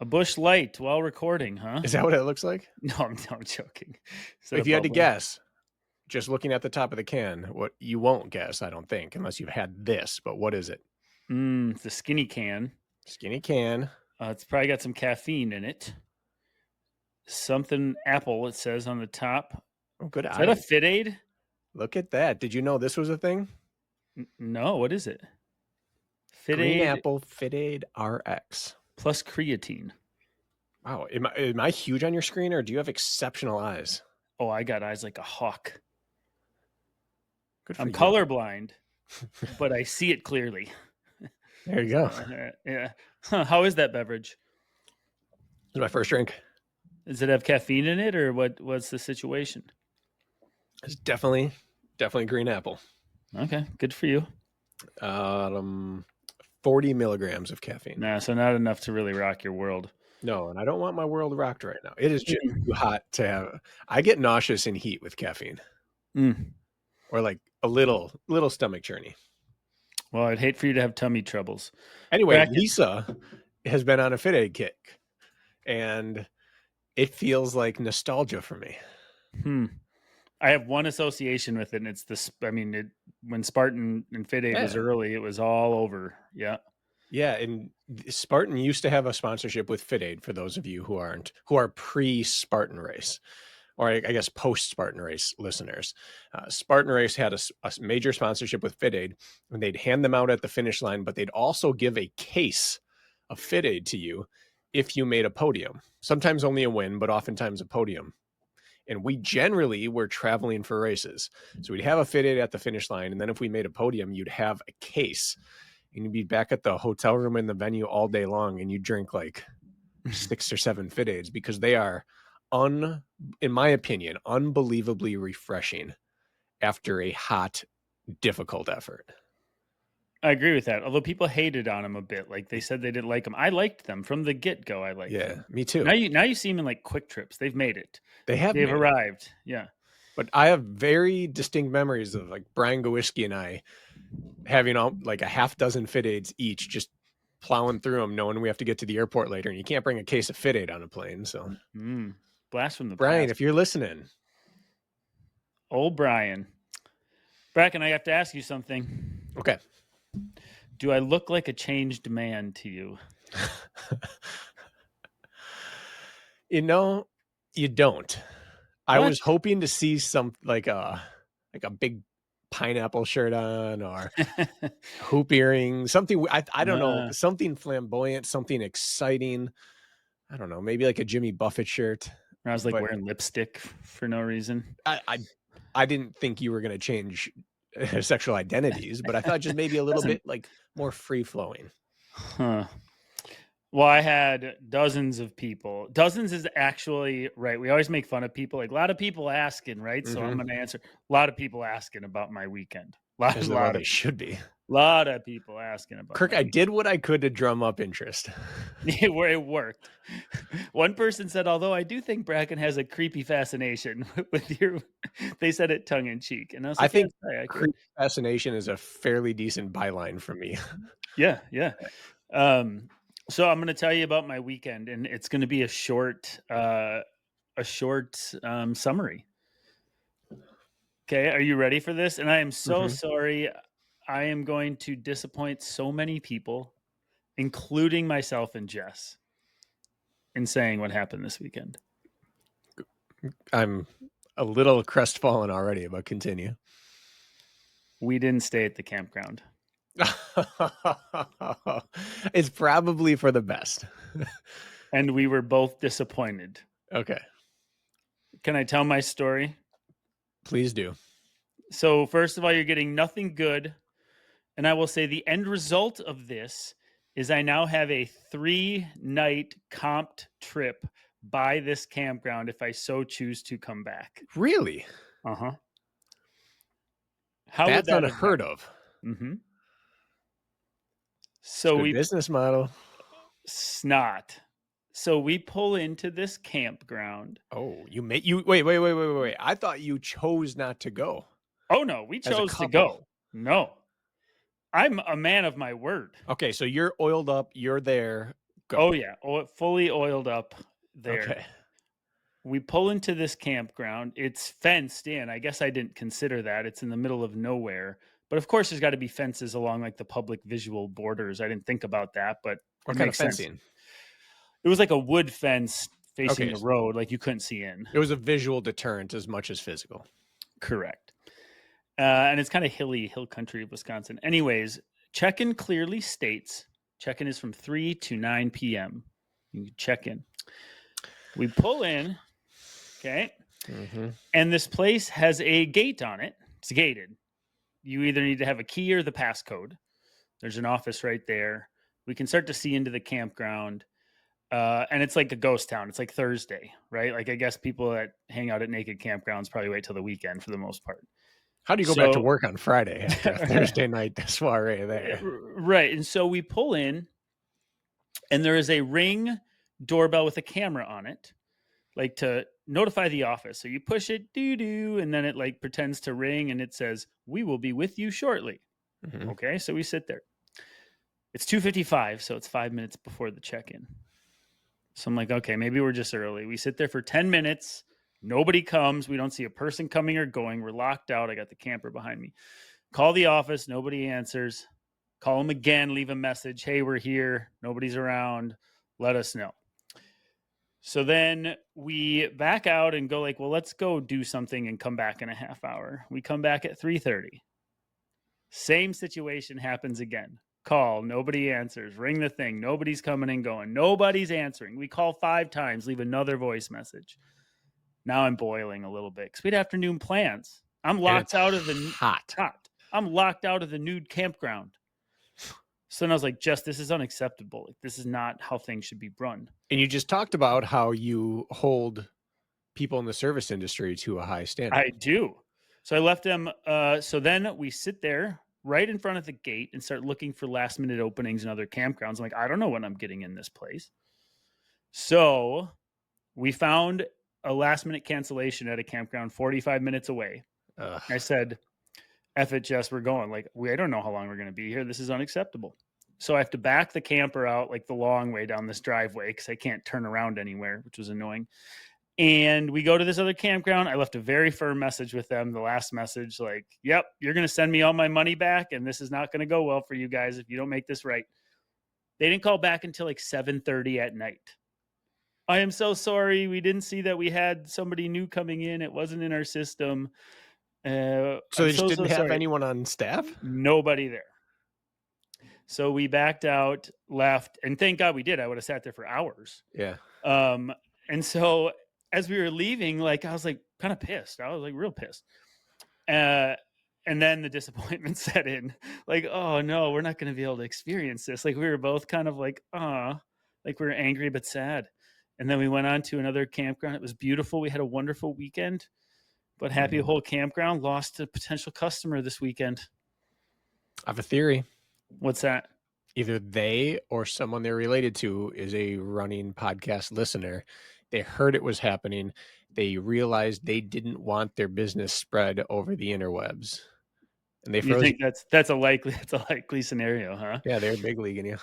A Bush Light while recording, huh? Is that what it looks like? No, I'm joking. Is that If a you had to bubbly? guess, just looking at the top of the can, what you won't guess, I don't think, unless you've had this, but what is it? It's a skinny can. Skinny can. It's probably got some caffeine in it. Something apple, it says on the top. Oh, good Is that a eye. Fit Aid? Look at that. Did you know this was a thing? No, what is it? Fit Green Aid Apple Fit Aid RX. plus creatine. Wow. Am I huge on your screen, or do you have exceptional eyes? Oh, I got eyes like a hawk. Good for I'm you. colorblind, but I see it clearly. There you go. Yeah. Huh, how is that beverage? This is my first drink. Does it have caffeine in it, or what's the situation? It's definitely green apple. Okay, good for you. 40 milligrams of caffeine. Nah, so not enough to really rock your world. No, and I don't want my world rocked right now. It is just too hot to have. I get nauseous in heat with caffeine, or like a little stomach churny. Well, I'd hate for you to have tummy troubles. Anyway, Brakken. Lisa has been on a Fit Aid kick, and it feels like nostalgia for me. I have one association with it, and it's this. I mean, when Spartan and Fit Aid was early, it was all over. Yeah. Yeah, and Spartan used to have a sponsorship with Fit Aid, for those of you who are pre-Spartan race, or I guess post-Spartan race listeners. Spartan race had a major sponsorship with Fit Aid, and they'd hand them out at the finish line, but they'd also give a case of Fit Aid to you if you made a podium. Sometimes only a win, but oftentimes a podium. And we generally were traveling for races. So we'd have a Fit Aid at the finish line, and then if we made a podium, you'd have a case. And you'd be back at the hotel room in the venue all day long, and you drink like 6 or 7 Fit Aids, because they are, in my opinion, unbelievably refreshing after a hot, difficult effort. I agree with that. Although people hated on them a bit, like they said they didn't like them. I liked them from the get-go. I liked them. Me too. Now you see them in like Quick Trips. They've made it. They've arrived. Yeah. But I have very distinct memories of like Brian Gowiski and I having like a half dozen Fit Aids each, just plowing through them, knowing we have to get to the airport later, and you can't bring a case of Fit Aid on a plane. So, blast from the Brian, past. if you're listening, old Brian, Brakken, I have to ask you something. Okay. Do I look like a changed man to you? You know, you don't. What? I was hoping to see some like a big pineapple shirt on, or hoop earrings, something. I don't know, something flamboyant, something exciting. I don't know, maybe like a Jimmy Buffett shirt. I was like wearing lipstick for no reason. I didn't think you were going to change sexual identities, but I thought just maybe a little bit like more free flowing. Huh. Well, I had dozens of people. Dozens is actually right. We always make fun of people. Like a lot of people asking, right? So I'm going to answer. A lot of people asking about my weekend. A lot of should be. A lot of people asking about. Kirk, I did what I could to drum up interest. It worked. One person said, although I do think Brakken has a creepy fascination with your. They said it tongue in cheek, and I think creepy fascination is a fairly decent byline for me. Yeah. So I'm going to tell you about my weekend, and it's going to be a short summary. Okay, are you ready for this? And I am so sorry. I am going to disappoint so many people, including myself and Jess, in saying what happened this weekend. I'm a little crestfallen already, but continue. We didn't stay at the campground. It's probably for the best. And we were both disappointed. Okay. Can I tell my story? Please do. So first of all, you're getting nothing good. And I will say the end result of this is I now have a 3-night comped trip by this campground if I so choose to come back. Really? Uh-huh. That's unheard of. Mm-hmm. So business model. Snot. So we pull into this campground. Oh, wait. I thought you chose not to go. Oh no, we chose to go. No. I'm a man of my word. Okay, so you're oiled up, you're there, Go. Oh yeah, fully oiled up there. Okay. We pull into this campground. It's fenced in. I guess I didn't consider that. It's in the middle of nowhere. But of course, there's got to be fences along like the public visual borders. I didn't think about that, but What it kind of makes sense. fencing? It was like a wood fence facing Okay. the road, like you couldn't see in. It was a visual deterrent as much as physical. Correct. And it's kind of hill country of Wisconsin. Anyways, check-in clearly states check-in is from 3 to 9 p.m. You can check in. We pull in, okay, and this place has a gate on it. It's gated. You either need to have a key or the passcode. There's an office right there. We can start to see into the campground. And it's like a ghost town. It's like Thursday, right? Like I guess people that hang out at naked campgrounds probably wait till the weekend for the most part. How do you go back to work on Friday after a Thursday night soiree there? Right. And so we pull in, and there is a Ring doorbell with a camera on it, like to notify the office. So you push it, doo-doo, and then it like pretends to ring, and it says, "We will be with you shortly." Okay, so we sit there. It's 2:55, so it's 5 minutes before the check-in. So I'm like, okay, maybe we're just early. We sit there for 10 minutes. Nobody comes. We don't see a person coming or going. We're locked out. I got the camper behind me. Call the office. Nobody answers. Call them again. Leave a message. Hey, we're here. Nobody's around. Let us know. So then we back out and go like, well, let's go do something and come back in a half hour. We come back at 3:30. Same situation happens again. Call, nobody answers. Ring the thing, nobody's coming and going. Nobody's answering. We call 5 times, leave another voice message. Now I'm boiling a little bit because we had afternoon plans. I'm locked out of the hot. I'm locked out of the nude campground. So then I was like, Jess, this is unacceptable. Like, this is not how things should be run. And you just talked about how you hold people in the service industry to a high standard. I do. So I left them. So then we sit there right in front of the gate and start looking for last minute openings and other campgrounds. I'm like, I don't know when I'm getting in this place. So we found a last minute cancellation at a campground 45 minutes away. I said, F it, Jess, we're going. Like, I don't know how long we're going to be here. This is unacceptable. So I have to back the camper out like the long way down this driveway because I can't turn around anywhere, which was annoying. And we go to this other campground. I left a very firm message with them. The last message, like, yep, you're going to send me all my money back. And this is not going to go well for you guys if you don't make this right. They didn't call back until like 7:30 at night. I am so sorry. We didn't see that we had somebody new coming in. It wasn't in our system. So they just didn't have anyone on staff? Nobody there. So we backed out, left, and thank God we did. I would have sat there for hours. Yeah. And so as we were leaving, like I was like kind of pissed. I was like real pissed. And then the disappointment set in. Like, oh no, we're not going to be able to experience this. Like we were both kind of like, like we were angry but sad. And then we went on to another campground. It was beautiful. We had a wonderful weekend. But Happy Hole Campground lost a potential customer this weekend. I have a theory. What's that? Either they or someone they're related to is a running podcast listener. They heard it was happening. They realized they didn't want their business spread over the interwebs. And they You think that's a likely scenario, huh? Yeah, they're big leaguing you.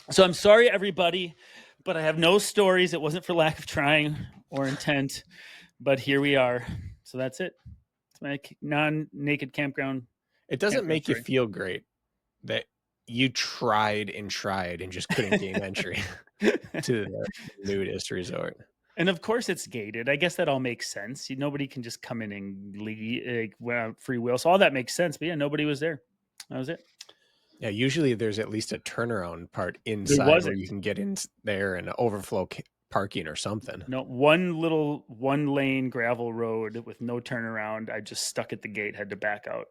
So I'm sorry, everybody, but I have no stories. It wasn't for lack of trying or intent, but here we are. So that's it. It's my non-naked campground. It doesn't make you feel great that you tried and just couldn't gain entry to the nudist resort. And of course it's gated. I guess that all makes sense. Nobody can just come in and leave free will. So all that makes sense. But yeah, nobody was there. That was it. Yeah, usually there's at least a turnaround part inside where you can get in there and overflow parking or something. No, one lane gravel road with no turnaround. I just stuck at the gate, had to back out,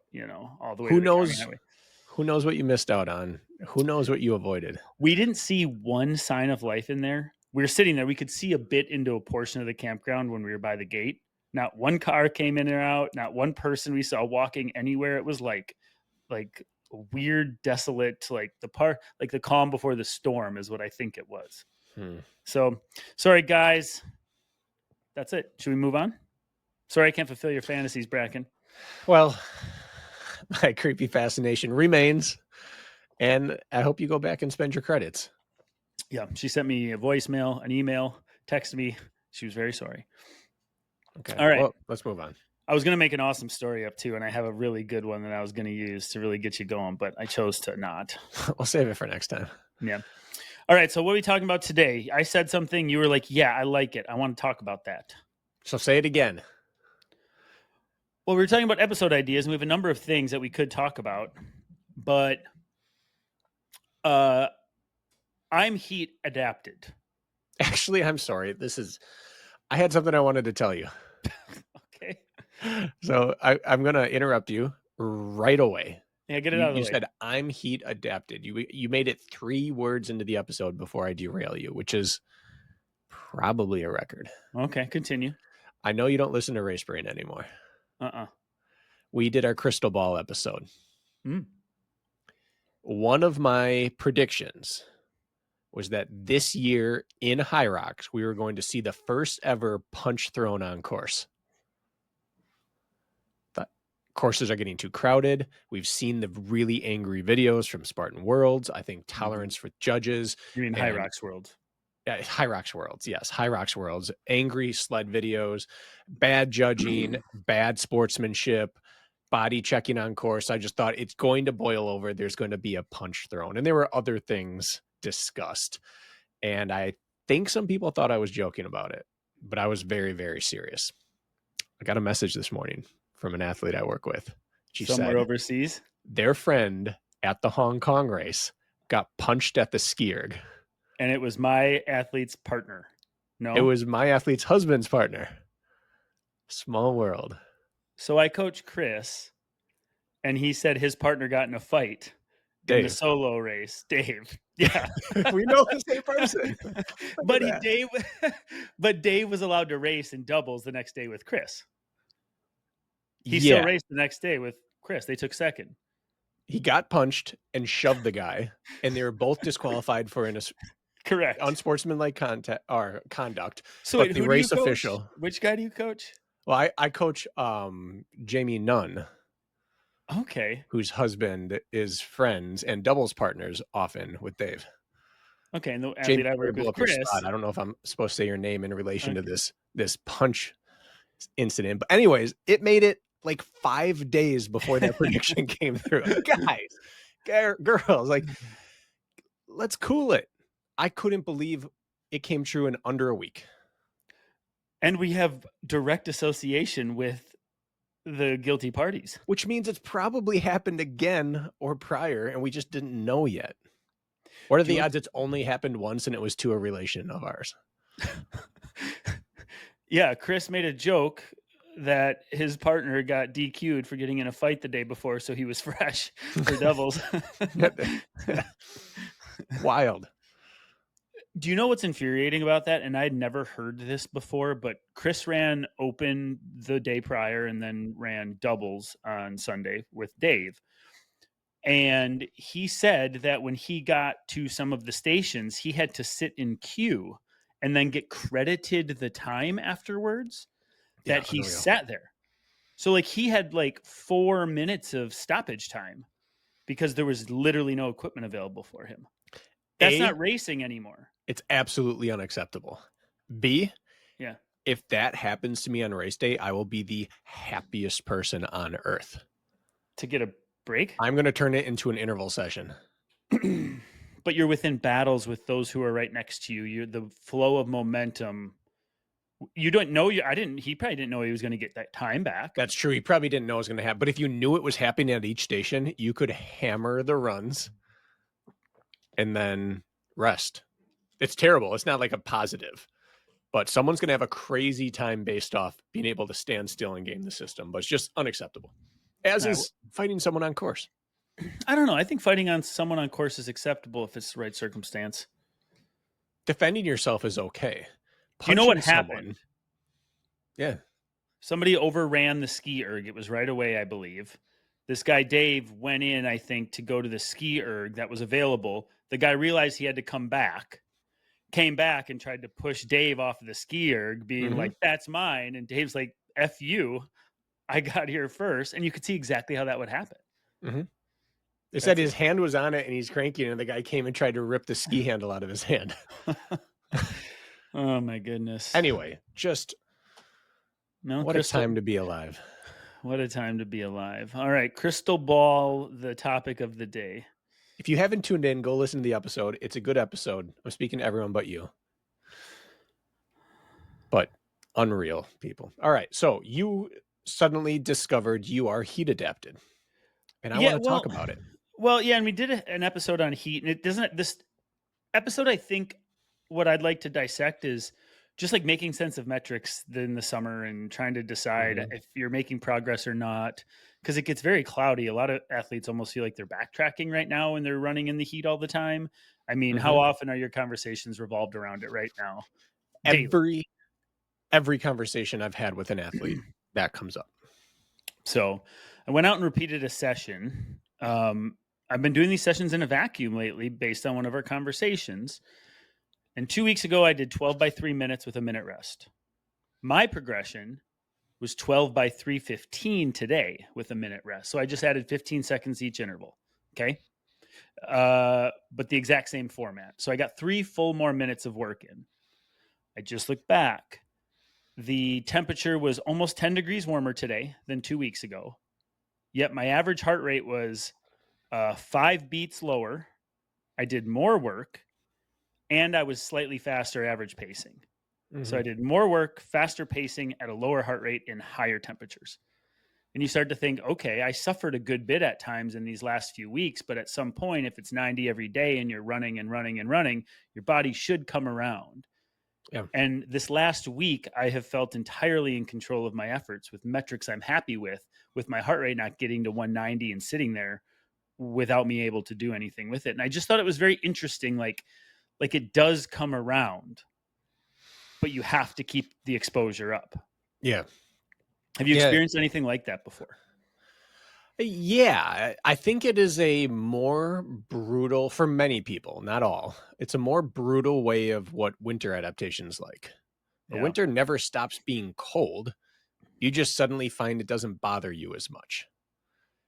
all the way. Who knows what you missed out on? Who knows what you avoided? We didn't see one sign of life in there. We were sitting there. We could see a bit into a portion of the campground when we were by the gate. Not one car came in or out. Not one person we saw walking anywhere. It was like weird, desolate, like the calm before the storm is what I think it was. So sorry, guys. That's it. Should we move on? Sorry, I can't fulfill your fantasies, Brakken. Well, my creepy fascination remains, and I hope you go back and spend your credits. Yeah, she sent me a voicemail, an email, texted me. She was very sorry. Okay. All right. Well, let's move on. I was going to make an awesome story up too, and I have a really good one that I was going to use to really get you going, but I chose to not. We'll save it for next time. Yeah. All right. So what are we talking about today? I said something. You were like, yeah, I like it. I want to talk about that. So say it again. Well, we were talking about episode ideas, and we have a number of things that we could talk about, but I'm heat adapted. Actually, I'm sorry. I had something I wanted to tell you. Okay. So I'm going to interrupt you right away. Yeah, get it out of the You way. said I'm heat adapted. You made it 3 words into the episode before I derail you, which is probably a record. Okay, continue. I know you don't listen to Race Brain anymore. Uh-uh. We did our crystal ball episode. Mm. One of my predictions was that this year in High Rocks, we were going to see the first ever punch thrown on course. The courses are getting too crowded. We've seen the really angry videos from Spartan Worlds. I think tolerance for judges. You mean High Rocks World? Yeah, High Rocks Worlds. Yes, High Rocks Worlds. Angry sled videos, bad judging, bad sportsmanship, body checking on course. I just thought it's going to boil over. There's going to be a punch thrown. And there were other things discussed. And I think some people thought I was joking about it, but I was very, very serious. I got a message this morning from an athlete I work with. She Somewhere said overseas? their friend at the Hong Kong race got punched at the ski erg. And it was my athlete's partner. No? It was my athlete's husband's partner. Small world. So I coach Chris, and he said his partner got in a fight in the Dave. solo race. Dave. Yeah. We know the same person. But Dave was allowed to race in doubles the next day with Chris. He Yeah. still raced the next day with Chris. They took second. He got punched and shoved the guy, and they were both disqualified for Correct. unsportsmanlike conduct. So but wait, the who race do you coach? official. Which guy do you coach? Well, I coach Jamie Nunn, Okay. whose husband is friends and doubles partners often with Dave. Okay, and the Jamie, athlete I work with, Chris. I don't know if I'm supposed to say your name in relation to this punch incident, but anyways, it made it like 5 days before that prediction came through. Guys, girls, like, let's cool it. I couldn't believe it came true in under a week. And we have direct association with the guilty parties. Which means it's probably happened again or prior, and we just didn't know yet. What are the odds it's only happened once and it was to a relation of ours? Yeah, Chris made a joke that his partner got DQ'd for getting in a fight the day before, so he was fresh for doubles. Wild. Do you know what's infuriating about that? And I'd never heard this before, but Chris ran open the day prior and then ran doubles on Sunday with Dave. And he said that when he got to some of the stations, he had to sit in queue and then get credited the time afterwards that he sat there. So like he had like 4 minutes of stoppage time because there was literally no equipment available for him. That's not racing anymore. It's absolutely unacceptable. B, yeah. If that happens to me on race day, I will be the happiest person on earth. To get a break? I'm going to turn it into an interval session. But you're within battles with those who are right next to you. You're the flow of momentum. You don't know. He probably didn't know he was going to get that time back. That's true. He probably didn't know it was going to happen. But if you knew it was happening at each station, you could hammer the runs and then rest. It's terrible. It's not like a positive, but someone's going to have a crazy time based off being able to stand still and game the system, but it's just unacceptable. As is fighting someone on course. I don't know. I think fighting on someone on course is acceptable if it's the right circumstance. Defending yourself is okay. Do you know what happened? Yeah. Somebody overran the ski erg. It was right away, I believe. This guy, Dave, went in, I think, to go to the ski erg that was available. The guy realized he had to come back, came back and tried to push Dave off of the ski erg, being like, that's mine. And Dave's like, F you. I got here first. And you could see exactly how that would happen. They said That's his hand was on it and he's cranking, and the guy came and tried to rip the ski handle out of his hand. Oh my goodness. Anyway, just No, what a crystal. time to be alive. What a time to be alive. All right, crystal ball, the topic of the day. If you haven't tuned in, go listen to the episode. It's a good episode. I'm speaking to everyone but you. But unreal, people. All right, so you suddenly discovered you are heat adapted, and I Yeah, want to talk about it. well, yeah, and we did an episode on heat, and it doesn't. This episode, I think, what I'd like to dissect is just like making sense of metrics in the summer and trying to decide Mhm. if you're making progress or not. Because it gets very cloudy. A lot of athletes almost feel like they're backtracking right now when they're running in the heat all the time. I mean, how Mhm. often are your conversations revolved around it right now? Daily. Every conversation I've had with an athlete, that comes up. So I went out and repeated a session. I've been doing these sessions in a vacuum lately based on one of our conversations. And 2 weeks ago, I did 12 by 3 minutes with a minute rest. My progression was 12 by 3:15 today with a minute rest. So I just added 15 seconds each interval. Okay. But the exact same format. So I got 3 full more minutes of work in. I just looked back. The temperature was almost 10 degrees warmer today than 2 weeks ago. Yet my average heart rate was 5 beats lower. I did more work and I was slightly faster average pacing. So I Mhm. did more work, faster pacing at a lower heart rate in higher temperatures. And you start to think, okay, I suffered a good bit at times in these last few weeks, but at some point, if it's 90 every day and you're running and running and running, your body should come around. Yeah. And this last week, I have felt entirely in control of my efforts with metrics I'm happy with my heart rate not getting to 190 and sitting there without me able to do anything with it. And I just thought it was very interesting, like it does come around, but you have to keep the exposure up. Yeah. Have you Yeah. experienced anything like that before? Yeah, I think it is a more brutal for many people, not all. It's a more brutal way of what winter adaptation is like. The Yeah. winter never stops being cold. You just suddenly find it doesn't bother you as much.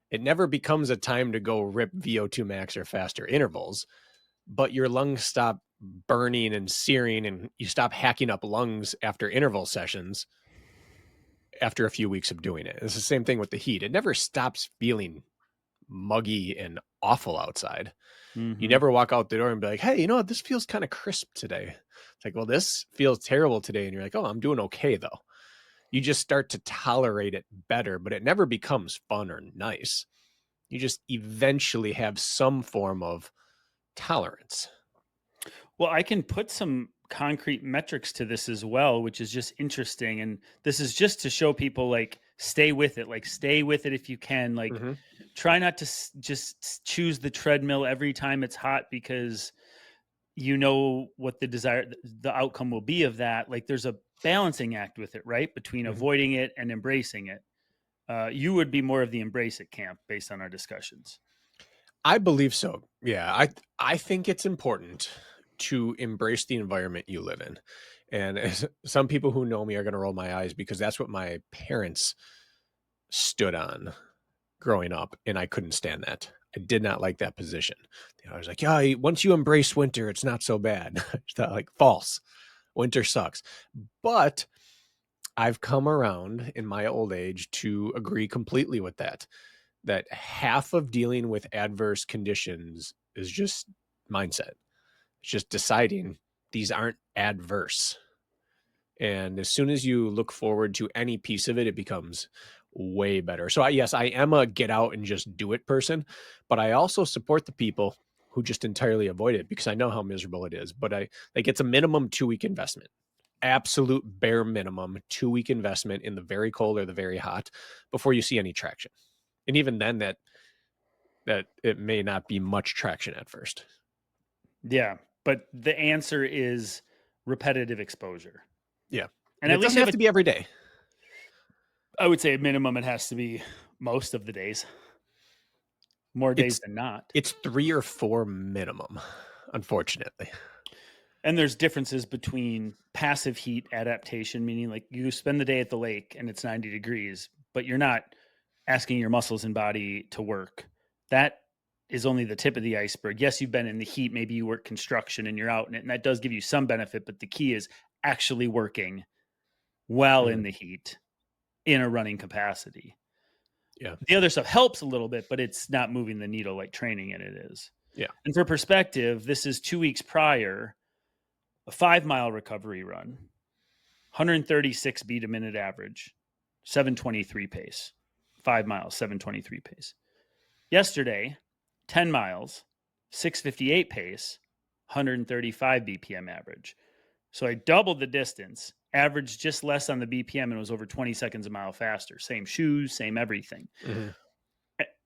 It never becomes a time to go rip VO2 max or faster intervals, but your lungs stop burning and searing and you stop hacking up lungs after interval sessions after a few weeks of doing it. It's the same thing with the heat. It never stops feeling muggy and awful outside. You Mm-hmm. never walk out the door and be like, hey, you know what? This feels kind of crisp today. It's like, well, this feels terrible today. And you're like, oh, I'm doing okay, though. You just start to tolerate it better, but it never becomes fun or nice. You just eventually have some form of tolerance. Well, I can put some concrete metrics to this as well, which is just interesting. And this is just to show people like stay with it, like stay with it if you can. Like Mm-hmm. try not to choose the treadmill every time it's hot because you know what the outcome will be of that. Like there's a balancing act with it, right? Between Mm-hmm. avoiding it and embracing it. You would be more of the embrace it camp based on our discussions. I believe so. Yeah, I think it's important to embrace the environment you live in. And some people who know me are going to roll my eyes because that's what my parents stood on growing up, and I couldn't stand that. I did not like that position. I was like, yeah, once you embrace winter, it's not so bad. It's not like false. Winter sucks. But I've come around in my old age to agree completely with that. That half of dealing with adverse conditions is just mindset. It's just deciding these aren't adverse. And as soon as you look forward to any piece of it, it becomes way better. So yes, I am a get out and just do it person, but I also support the people who just entirely avoid it because I know how miserable it is. But I like it's a minimum 2 week investment, absolute bare minimum 2 week investment in the very cold or the very hot before you see any traction. And even then that it may not be much traction at first. Yeah, but the answer is repetitive exposure. Yeah. And And at it least doesn't you have have to be every day. I would say a minimum it has to be most of the days, more days It's than not. it's 3 or 4 minimum, unfortunately. And there's differences between passive heat adaptation, meaning like you spend the day at the lake and it's 90 degrees, but you're not asking your muscles and body to work. That is only the tip of the iceberg. Yes, you've been in the heat. Maybe you work construction and you're out in it, and that does give you some benefit. But the key is actually working well in the heat in a running capacity. Yeah. The other stuff helps a little bit, but it's not moving the needle like training in it is. Yeah. And for perspective, this is 2 weeks prior, a 5-mile recovery run, 136 beat a minute average, 723 pace. 5 miles, 723 pace. Yesterday, 10 miles, 658 pace, 135 BPM average. So I doubled the distance, averaged just less on the BPM, and was over 20 seconds a mile faster. Same shoes, same everything.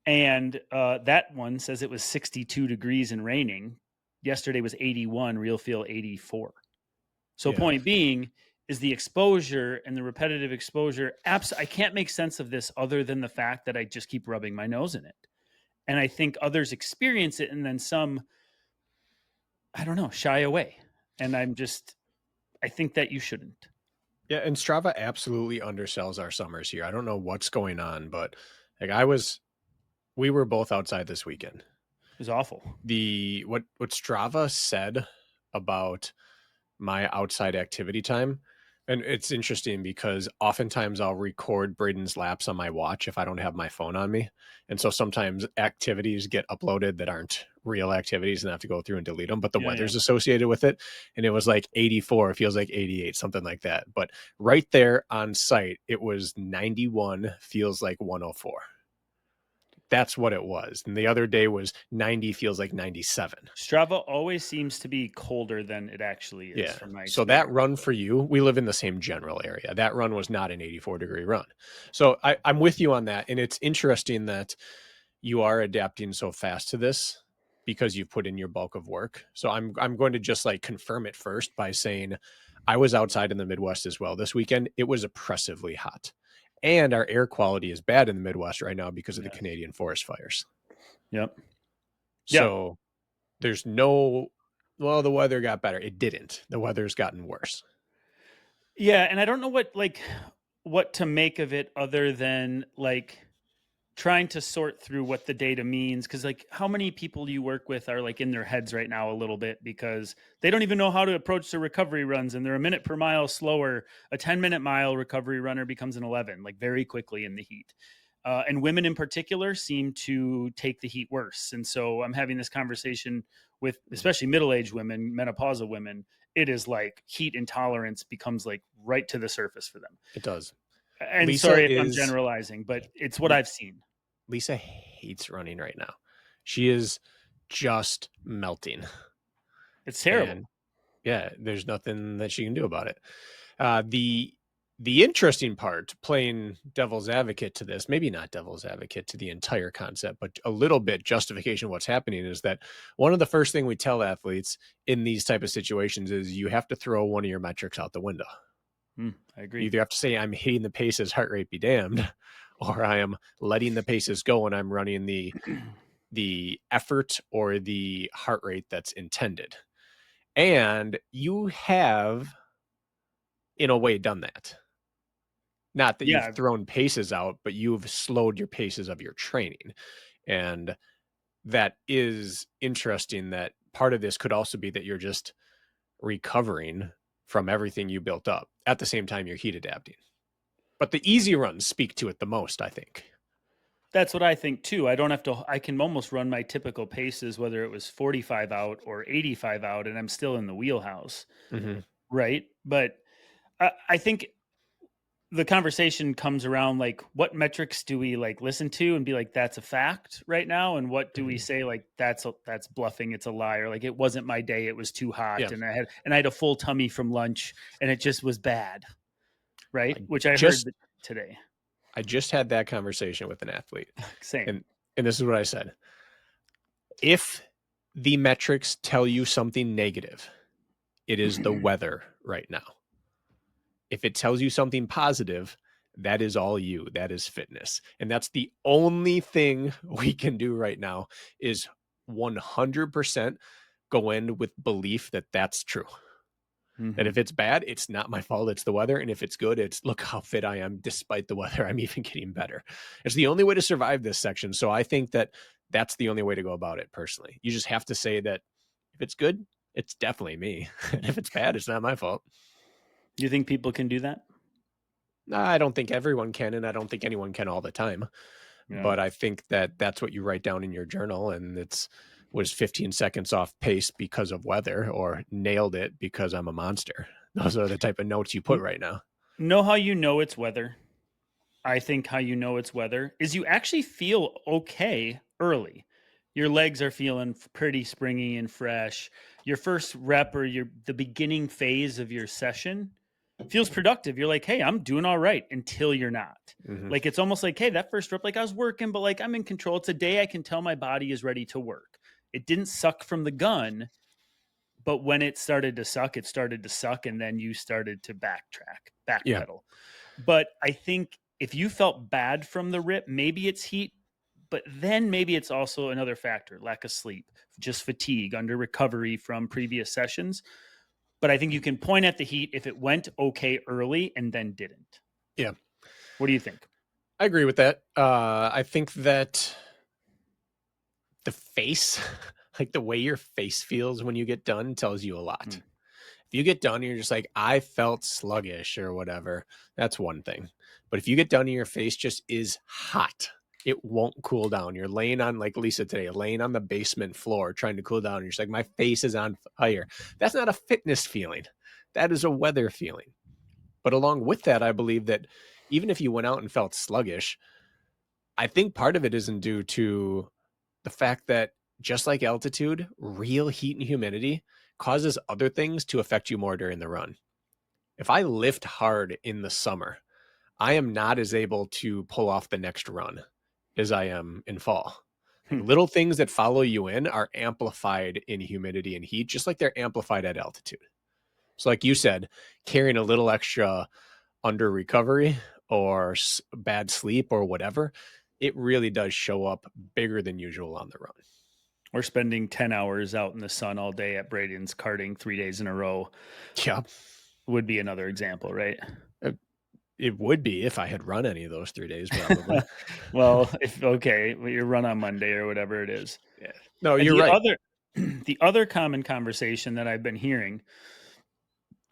And that one says it was 62 degrees and raining. Yesterday was 81, real feel 84. So point being is the exposure and the repetitive exposure. I can't make sense of this other than the fact that I just keep rubbing my nose in it. And I think others experience it, and then some, I don't know, shy away. And I think that you shouldn't. Yeah, and Strava absolutely undersells our summers here. I don't know what's going on, but like we were both outside this weekend. It was awful. What Strava said about my outside activity time, and it's interesting because oftentimes I'll record Braden's laps on my watch if I don't have my phone on me. And so sometimes activities get uploaded that aren't real activities and I have to go through and delete them, but the weather's associated with it. And it was like 84, it feels like 88, something like that. But right there on site, it was 91, feels like 104. That's what it was. And the other day was 90, feels like 97. Strava always seems to be colder than it actually is. Yeah. From my So that run for you, we live in the same general area. That run was not an 84-degree run. So I'm with you on that. And it's interesting that you are adapting so fast to this because you've put in your bulk of work. So I'm going to just like confirm it first by saying I was outside in the Midwest as well this weekend. It was oppressively hot. And our air quality is bad in the Midwest right now because of the Canadian forest fires. Yep. So there's the weather got better. It didn't. The weather's gotten worse. Yeah. And I don't know what to make of it other than like trying to sort through what the data means. Cause like how many people you work with are like in their heads right now a little bit because they don't even know how to approach the recovery runs and they're a minute per mile slower. A 10-minute mile recovery runner becomes an 11, like very quickly in the heat. And women in particular seem to take the heat worse. And so I'm having this conversation with especially middle-aged women, menopausal women. It is like heat intolerance becomes like right to the surface for them. It does. And Lisa sorry if I'm generalizing, but it's what I've seen. Lisa hates running right now. She is just melting. It's terrible. And yeah, there's nothing that she can do about it. The interesting part, playing devil's advocate to this, maybe not devil's advocate to the entire concept, but a little bit justification of what's happening is that one of the first thing we tell athletes in these type of situations is you have to throw one of your metrics out the window. I agree. You either have to say I'm hitting the paces, heart rate be damned, or I am letting the paces go and I'm running the effort or the heart rate that's intended. And you have, in a way, done that. Not that you've thrown paces out, but you've slowed your paces of your training. And that is interesting that part of this could also be that you're just recovering from everything you built up at the same time you're heat adapting. But the easy runs speak to it the most, I think. That's what I think too. I can almost run my typical paces, whether it was 45 out or 85 out, and I'm still in the wheelhouse. Right. But I think the conversation comes around like, what metrics do we like listen to and be like, that's a fact right now? And what do we say? Like, that's bluffing. It's a lie. Or like, it wasn't my day. It was too hot. And I had a full tummy from lunch and it just was bad. Right. Which I heard today. I just had that conversation with an athlete. Same. And this is what I said. If the metrics tell you something negative, it is the weather right now. If it tells you something positive, that is all you. That is fitness. And that's the only thing we can do right now is 100% go in with belief that that's true. That if it's bad, it's not my fault. It's the weather. And if it's good, it's look how fit I am despite the weather. I'm even getting better. It's the only way to survive this section. So I think that That's the only way to go about it personally. You just have to say that if it's good, it's definitely me. And if it's bad, it's not my fault. Do you think people can do that? I don't think everyone can, and I don't think anyone can all the time. Yeah. But I think that that's what you write down in your journal, and it's was 15 seconds off pace because of weather, or nailed it because I'm a monster. Those are the type of notes you put N- right now. Know how you know it's weather? I think how you know it's weather is you actually feel okay early. Your legs are feeling pretty springy and fresh. Your first rep or the beginning phase of your session feels productive. You're like, hey, I'm doing all right until you're not. Mm-hmm. Like it's almost like, hey, that first rep, like I was working, but like I'm in control. It's a day I can tell my body is ready to work. It didn't suck from the gun, but when it started to suck, it started to suck, and then you started to Yeah. backpedal. But I think if you felt bad from the rip, maybe it's heat, but then maybe it's also another factor, lack of sleep, just fatigue, under recovery from previous sessions. But I think you can point at the heat if it went okay early and then didn't. Yeah. What do you think? I agree with that. I think that the face, like the way your face feels when you get done, tells you a lot. Hmm. If you get done and you're just like, I felt sluggish or whatever, that's one thing. But if you get done and your face just is hot, it won't cool down. You're laying on, like Lisa today, laying on the basement floor trying to cool down. And you're just like, my face is on fire. That's not a fitness feeling. That is a weather feeling. But along with that, I believe that even if you went out and felt sluggish, I think part of it isn't due to the fact that, just like altitude, real heat and humidity causes other things to affect you more during the run. If I lift hard in the summer, I am not as able to pull off the next run as I am in fall. Like, Hmm. little things that follow you in are amplified in humidity and heat, just like they're amplified at altitude. So, like you said, carrying a little extra under recovery or bad sleep or whatever, it really does show up bigger than usual on the run. We're spending 10 hours out in the sun all day at Braden's karting 3 days in a row Yeah. would be another example, right? It would be if I had run any of those 3 days, probably. Well, if okay, well, you run on Monday or whatever it is. Yeah. No, And you're the right. other the other common conversation that I've been hearing,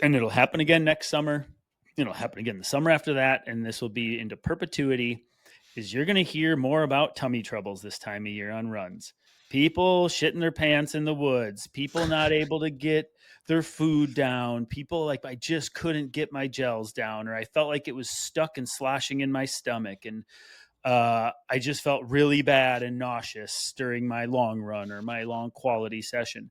and it'll happen again next summer, it'll happen again the summer after that, and this will be into perpetuity, is you're going to hear more about tummy troubles this time of year on runs. People shitting their pants in the woods, people not able to get their food down, people like, I just couldn't get my gels down, or I felt like it was stuck and sloshing in my stomach. And I just felt really bad and nauseous during my long run or my long quality session.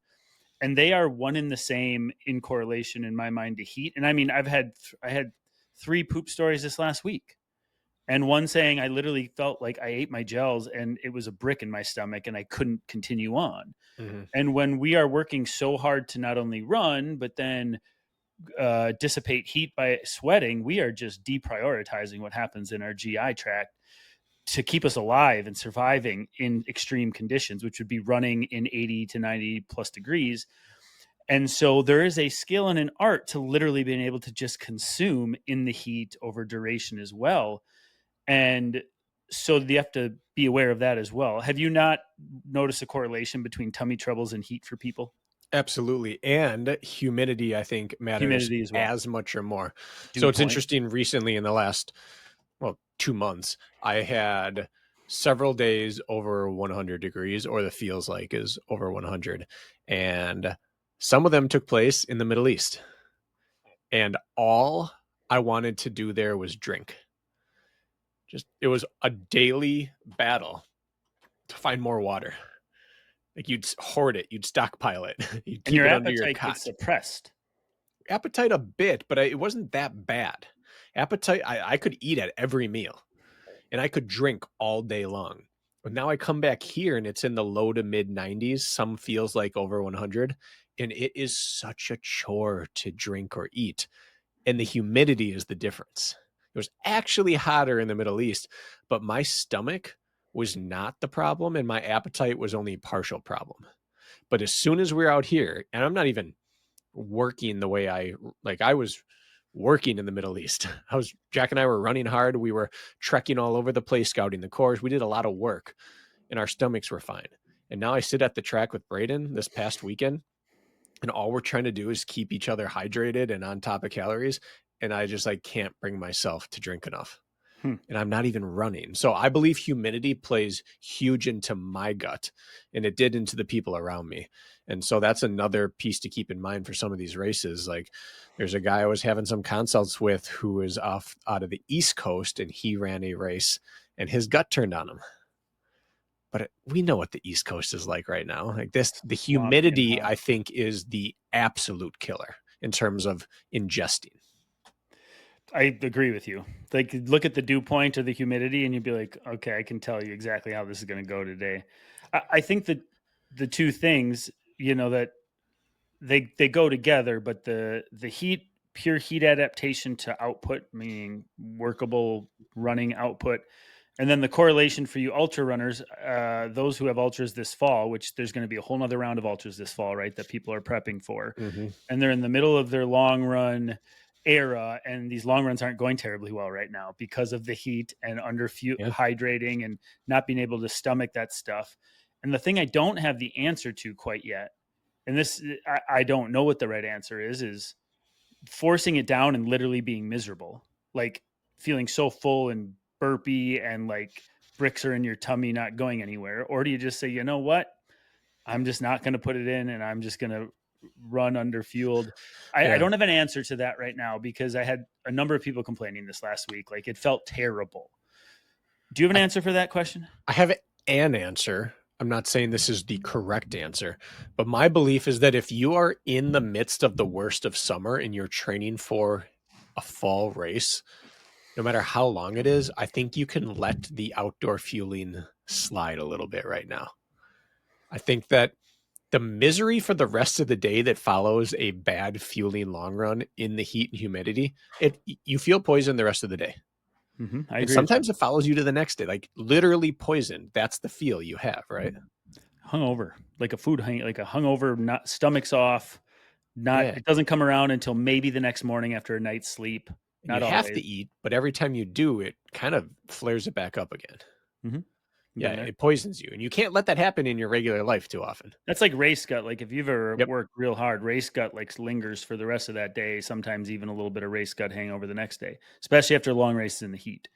And they are one in the same in correlation in my mind to heat. And I mean, I had 3 poop stories this last week, and one saying I literally felt like I ate my gels and it was a brick in my stomach and I couldn't continue on. Mm-hmm. And when we are working so hard to not only run but then dissipate heat by sweating, we are just deprioritizing what happens in our GI tract to keep us alive and surviving in extreme conditions, which would be running in 80 to 90 plus degrees. And so there is a skill and an art to literally being able to just consume in the heat over duration as well. And so you have to be aware of that as well. Have you not noticed a correlation between tummy troubles and heat for people? Absolutely. And humidity, I think, matters Humidity as well. as much or more. So Dew it's point. interesting, recently in the last, 2 months, I had several days over 100 degrees, or the feels like is over 100. And some of them took place in the Middle East. And all I wanted to do there was drink. It was a daily battle to find more water. Like, you'd hoard it, you'd stockpile it, you'd And keep your it under your appetite gets cot. suppressed. Appetite a bit, but it wasn't that bad. Appetite, I could eat at every meal, and I could drink all day long. But now I come back here and it's in the low to mid 90s. Some feels like over 100, and it is such a chore to drink or eat. And the humidity is the difference. It was actually hotter in the Middle East, but my stomach was not the problem, and my appetite was only partial problem. But as soon as we're out here, and I'm not even working the way I was working in the Middle East. Jack and I were running hard. We were trekking all over the place, scouting the course. We did a lot of work. and our stomachs were fine. And now I sit at the track with Braden this past weekend, and all we're trying to do is keep each other hydrated and on top of calories. And I just like can't bring myself to drink enough. Hmm. And I'm not even running. So I believe humidity plays huge into my gut, and it did into the people around me. And so that's another piece to keep in mind for some of these races. Like there's a guy I was having some consults with who is off out of the East Coast, and he ran a race and his gut turned on him. But we know what the East Coast is like right now. Like this, the Swampy and humidity, hot. I think, is the absolute killer in terms of ingesting. I agree with you. Like, look at the dew point or the humidity, and you'd be like, okay, I can tell you exactly how this is going to go today. I think that the two things, that they go together, but the heat, pure heat adaptation to output, meaning workable running output, and then the correlation for you ultra runners, those who have ultras this fall, which there's going to be a whole nother round of ultras this fall, right? That people are prepping for, Mm-hmm. and they're in the middle of their long run era, and these long runs aren't going terribly well right now because of the heat and Yeah. hydrating and not being able to stomach that stuff. And the thing I don't have the answer to quite yet, and this I don't know what the right answer is forcing it down and literally being miserable, like feeling so full and burpy and like bricks are in your tummy not going anywhere. Or do you just say, you know what, I'm just not going to put it in and I'm just going to run under fueled. I Yeah. don't have an answer to that right now because I had a number of people complaining this last week. Like it felt terrible. Do you have an answer for that question? I have an answer. I'm not saying this is the correct answer, but my belief is that if you are in the midst of the worst of summer and you're training for a fall race, no matter how long it is, I think you can let the outdoor fueling slide a little bit right now. I think that the misery for the rest of the day that follows a bad fueling long run in the heat and humidity, you feel poison the rest of the day. I And agree with you. sometimes it follows you to the next day, like literally poison. That's the feel you have, right? Hungover, like like a hungover, not stomach's off. Not Yeah. It doesn't come around until maybe the next morning after a night's sleep. And you Not have always. to eat, but every time you do, it kind of flares it back up again. Yeah, Been there. it poisons you. And you can't let that happen in your regular life too often. That's like race gut. Like if you've ever Yep. worked real hard, race gut like lingers for the rest of that day. Sometimes even a little bit of race gut hangover the next day, especially after long races in the heat.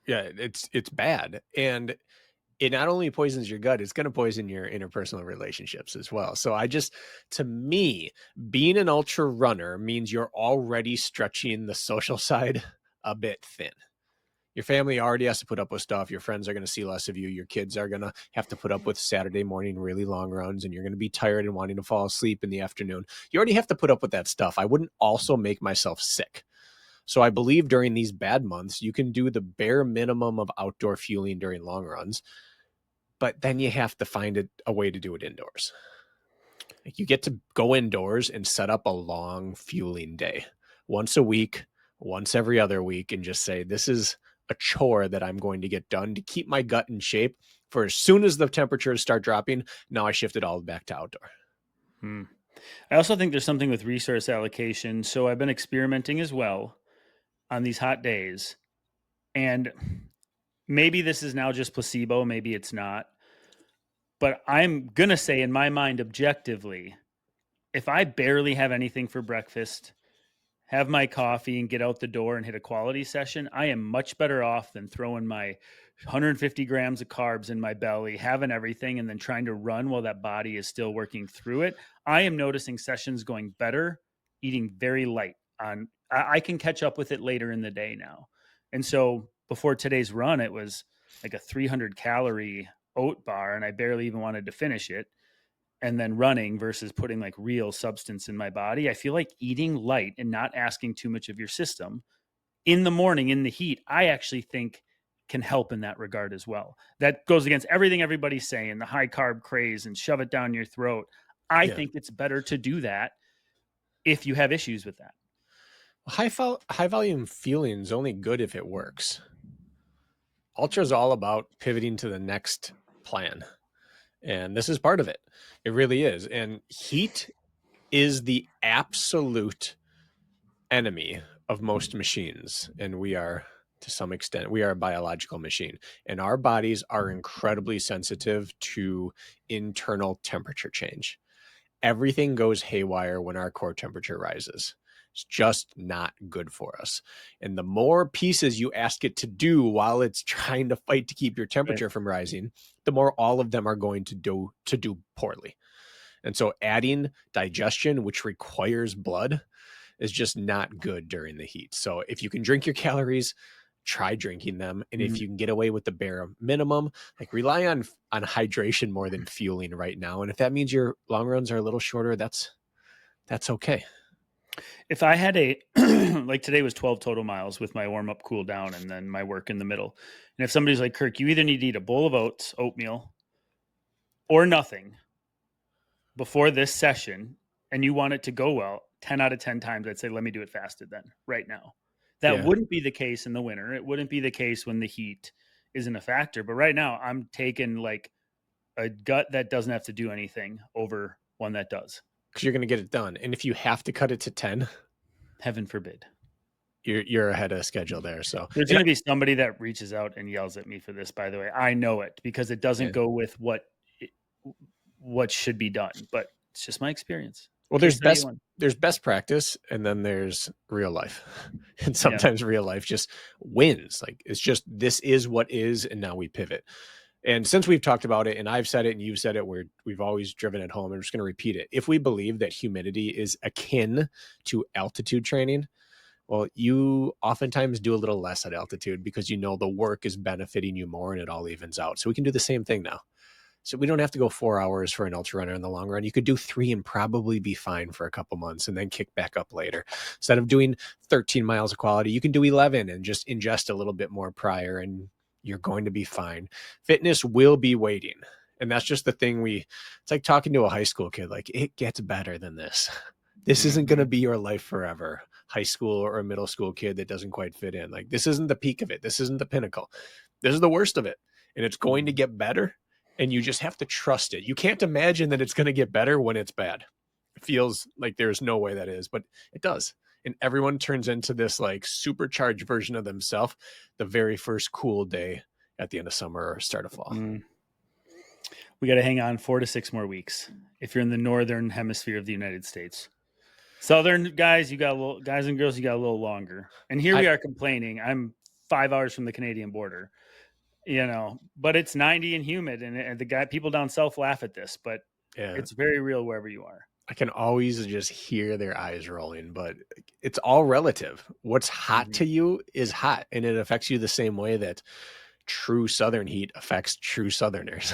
Yeah, it's bad. And it not only poisons your gut, it's going to poison your interpersonal relationships as well. So to me, being an ultra runner means you're already stretching the social side a bit thin. Your family already has to put up with stuff. Your friends are going to see less of you. Your kids are going to have to put up with Saturday morning really long runs, and you're going to be tired and wanting to fall asleep in the afternoon. You already have to put up with that stuff. I wouldn't also make myself sick. So I believe during these bad months, you can do the bare minimum of outdoor fueling during long runs, but then you have to find a way to do it indoors. Like you get to go indoors and set up a long fueling day once a week, once every other week, and just say, this is a chore that I'm going to get done to keep my gut in shape for as soon as the temperatures start dropping. Now I shift it all back to outdoor. I also think there's something with resource allocation. So I've been experimenting as well on these hot days. And maybe this is now just placebo, maybe it's not. But I'm going to say, in my mind, objectively, if I barely have anything for breakfast, have my coffee, and get out the door and hit a quality session, I am much better off than throwing my 150 grams of carbs in my belly, having everything, and then trying to run while that body is still working through it. I am noticing sessions going better, eating very light. I can catch up with it later in the day now. And so before today's run, it was like a 300 calorie oat bar, and I barely even wanted to finish it. And then running versus putting like real substance in my body, I feel like eating light and not asking too much of your system in the morning in the heat, I actually think can help in that regard as well. That goes against everything everybody's saying, the high carb craze and shove it down your throat. I Yeah. think it's better to do that if you have issues with that. High volume fueling is only good if it works. Ultra is all about pivoting to the next plan. And this is part of it. It really is. And heat is the absolute enemy of most machines. And we are to some extent. We are a biological machine, and our bodies are incredibly sensitive to internal temperature change. Everything goes haywire when our core temperature rises. It's just not good for us. And the more pieces you ask it to do while it's trying to fight to keep your temperature from rising, the more all of them are going to do poorly. And so adding digestion, which requires blood, is just not good during the heat. So if you can drink your calories, try drinking them. And if you can get away with the bare minimum, like rely on hydration more than fueling right now. And if that means your long runs are a little shorter, that's okay. If I had like today was 12 total miles with my warm up, cool down, and then my work in the middle. And if somebody's like, Kirk, you either need to eat a bowl of oats, oatmeal, or nothing before this session, and you want it to go well, 10 out of 10 times, I'd say, let me do it fasted then, right now. That wouldn't be the case in the winter. It wouldn't be the case when the heat isn't a factor. But right now, I'm taking like a gut that doesn't have to do anything over one that does. Because you're going to get it done. And if you have to cut it to 10, heaven forbid, you're ahead of schedule there. So there's going to be somebody that reaches out and yells at me for this, by the way. I know it because it doesn't go with what should be done, but it's just my experience. Well, there's best practice, and then there's real life. And sometimes real life just wins. Like it's just, this is what is, and now we pivot. And since we've talked about it, and I've said it and you've said it, we've always driven it home, I'm just going to repeat it. If we believe that humidity is akin to altitude training, well, you oftentimes do a little less at altitude because you know the work is benefiting you more and it all evens out. So we can do the same thing now. So we don't have to go 4 hours for an ultra runner in the long run. You could do 3 and probably be fine for a couple months and then kick back up later. Instead of doing 13 miles of quality, you can do 11 and just ingest a little bit more prior, and you're going to be fine. Fitness will be waiting. And that's just the thing. It's like talking to a high school kid, like it gets better than this. This isn't going to be your life forever. High school or a middle school kid that doesn't quite fit in. Like this isn't the peak of it. This isn't the pinnacle. This is the worst of it. And it's going to get better. And you just have to trust it. You can't imagine that it's going to get better when it's bad. It feels like there's no way that is, but it does. And everyone turns into this like supercharged version of themselves the very first cool day at the end of summer or start of fall. We got to hang on 4 to 6 more weeks if you're in the northern hemisphere of the United States. Southern guys, guys and girls, you got a little longer. And here we are complaining. I'm 5 hours from the Canadian border. But it's 90 and humid, and people down south laugh at this, but it's very real wherever you are. I can always just hear their eyes rolling, but it's all relative. What's hot to you is hot, and it affects you the same way that true Southern heat affects true Southerners.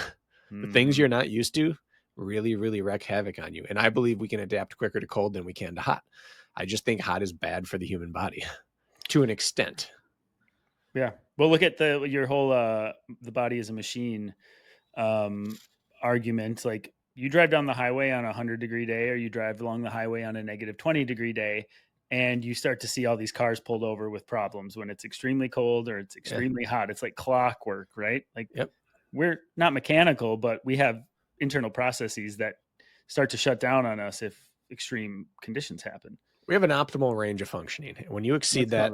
The things you're not used to really, really wreak havoc on you. And I believe we can adapt quicker to cold than we can to hot. I just think hot is bad for the human body to an extent. Yeah. Well, look at your whole the body is a machine argument. Like you drive down the highway on a 100-degree day, or you drive along the highway on a negative 20-degree day, and you start to see all these cars pulled over with problems when it's extremely cold or it's extremely hot. It's like clockwork, right? Like we're not mechanical, but we have internal processes that start to shut down on us if extreme conditions happen. We have an optimal range of functioning. When you exceed that,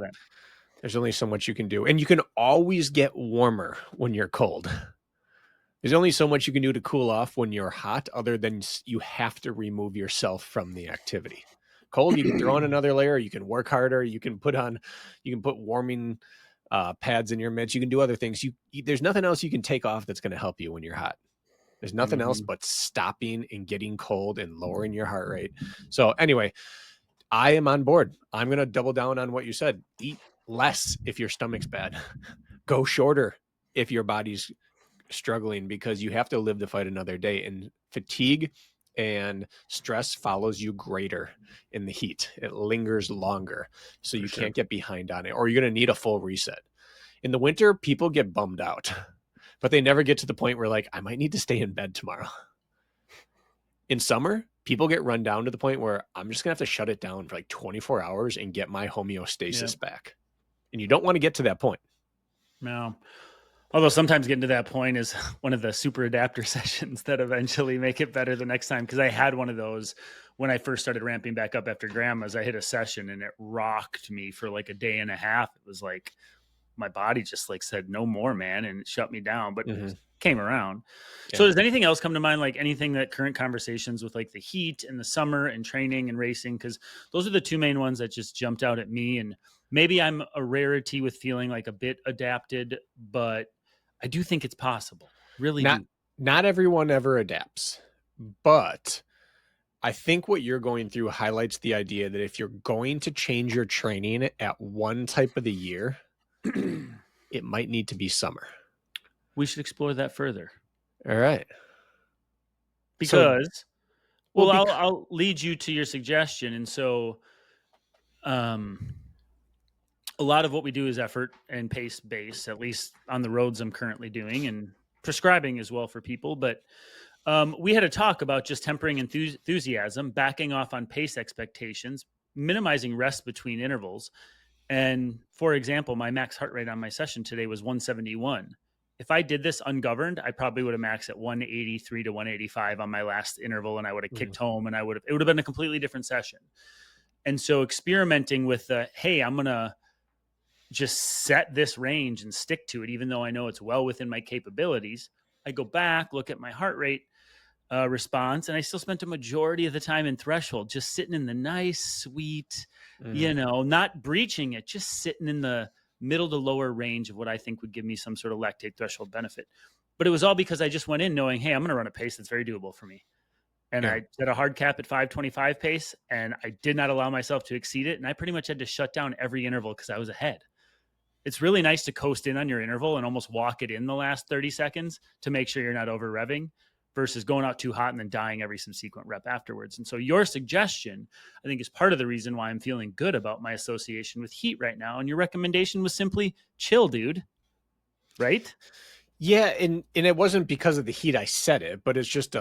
there's only so much you can do. And you can always get warmer when you're cold. There's only so much you can do to cool off when you're hot, other than you have to remove yourself from the activity. Cold, you can throw on another layer, you can work harder, you can put warming pads in your mitts, you can do other things. There's nothing else you can take off that's going to help you when you're hot. There's nothing else but stopping and getting cold and lowering your heart rate. So anyway, I am on board. I'm going to double down on what you said. Eat less if your stomach's bad. Go shorter if your body's struggling, because you have to live to fight another day. And fatigue and stress follows you greater in the heat. It lingers longer. So you can't get behind on it, or you're going to need a full reset. In the winter, people get bummed out, but they never get to the point where like, I might need to stay in bed tomorrow. In summer, people get run down to the point where I'm just going to have to shut it down for like 24 hours and get my homeostasis back. And you don't want to get to that point. No. Although sometimes getting to that point is one of the super adapter sessions that eventually make it better the next time. Because I had one of those when I first started ramping back up after grandma's. I hit a session and it rocked me for like a day and a half. It was like my body just like said, no more, man. And it shut me down, but came around. So Yeah. does anything else come to mind? Like anything that current conversations with like the heat and the summer and training and racing? Cause those are the two main ones that just jumped out at me. And maybe I'm a rarity with feeling like a bit adapted, but I do think it's possible. Really Not do. not everyone ever adapts, but I think what you're going through highlights the idea that if you're going to change your training at one type of the year, it might need to be summer. We should explore that further All right. So, because, well, well, I'll lead you to your suggestion. And so, um, a lot of what we do is effort and pace based, at least on the roads I'm currently doing and prescribing as well for people. But we had a talk about just tempering enthusiasm, backing off on pace expectations, minimizing rest between intervals. And for example, my max heart rate on my session today was 171. If I did this ungoverned, I probably would have maxed at 183 to 185 on my last interval, and I would have kicked home, and it would have been a completely different session. And so experimenting with the, hey, I'm gonna just set this range and stick to it, even though I know it's well within my capabilities. I go back, look at my heart rate response, and I still spent a majority of the time in threshold, just sitting in the nice, sweet, not breaching it, just sitting in the middle to lower range of what I think would give me some sort of lactate threshold benefit. But it was all because I just went in knowing, hey, I'm going to run a pace that's very doable for me. And I set a hard cap at 525 pace, and I did not allow myself to exceed it. And I pretty much had to shut down every interval because I was ahead. It's really nice to coast in on your interval and almost walk it in the last 30 seconds to make sure you're not over revving versus going out too hot and then dying every subsequent rep afterwards. And so your suggestion, I think, is part of the reason why I'm feeling good about my association with heat right now. And your recommendation was simply chill, dude. Right? Yeah, and it wasn't because of the heat I said it, but it's just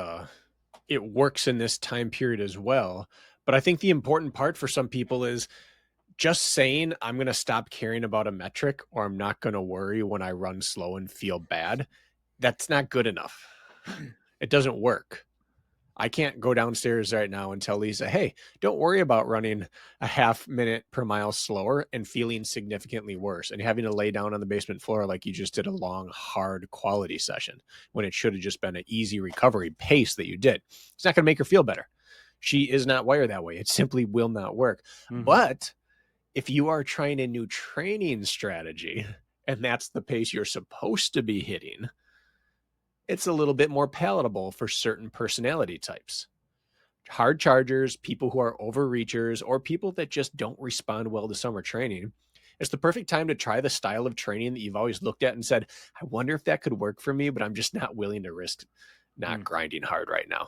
it works in this time period as well. But I think the important part for some people is just saying I'm going to stop caring about a metric or I'm not going to worry when I run slow and feel bad. That's not good enough. It doesn't work. I can't go downstairs right now and tell Lisa, hey, don't worry about running a half minute per mile slower and feeling significantly worse and having to lay down on the basement floor like you just did a long, hard quality session when it should have just been an easy recovery pace that you did. It's not going to make her feel better. She is not wired that way. It simply will not work. But if you are trying a new training strategy and that's the pace you're supposed to be hitting, it's a little bit more palatable for certain personality types. Hard chargers, people who are overreachers, or people that just don't respond well to summer training. It's the perfect time to try the style of training that you've always looked at and said, I wonder if that could work for me, but I'm just not willing to risk not grinding hard right now.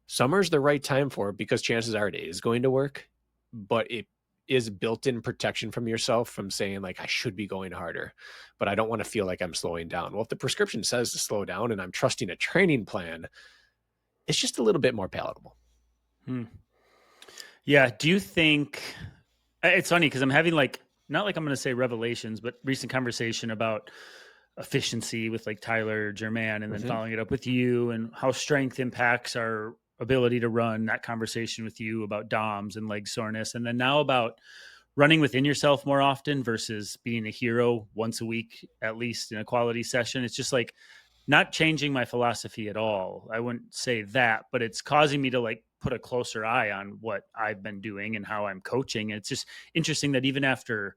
Summer's the right time for it because chances are it is going to work, but it is built-in protection from yourself from saying like, I should be going harder, but I don't want to feel like I'm slowing down. Well, if the prescription says to slow down and I'm trusting a training plan, it's just a little bit more palatable. Yeah. Do you think it's funny because I'm having like, not like I'm going to say revelations, but recent conversation about efficiency with like Tyler German and then following it up with you and how strength impacts our ability to run, that conversation with you about DOMs and leg soreness. And then now about running within yourself more often versus being a hero once a week, at least in a quality session. It's just like not changing my philosophy at all. I wouldn't say that, but it's causing me to like put a closer eye on what I've been doing and how I'm coaching. And it's just interesting that even after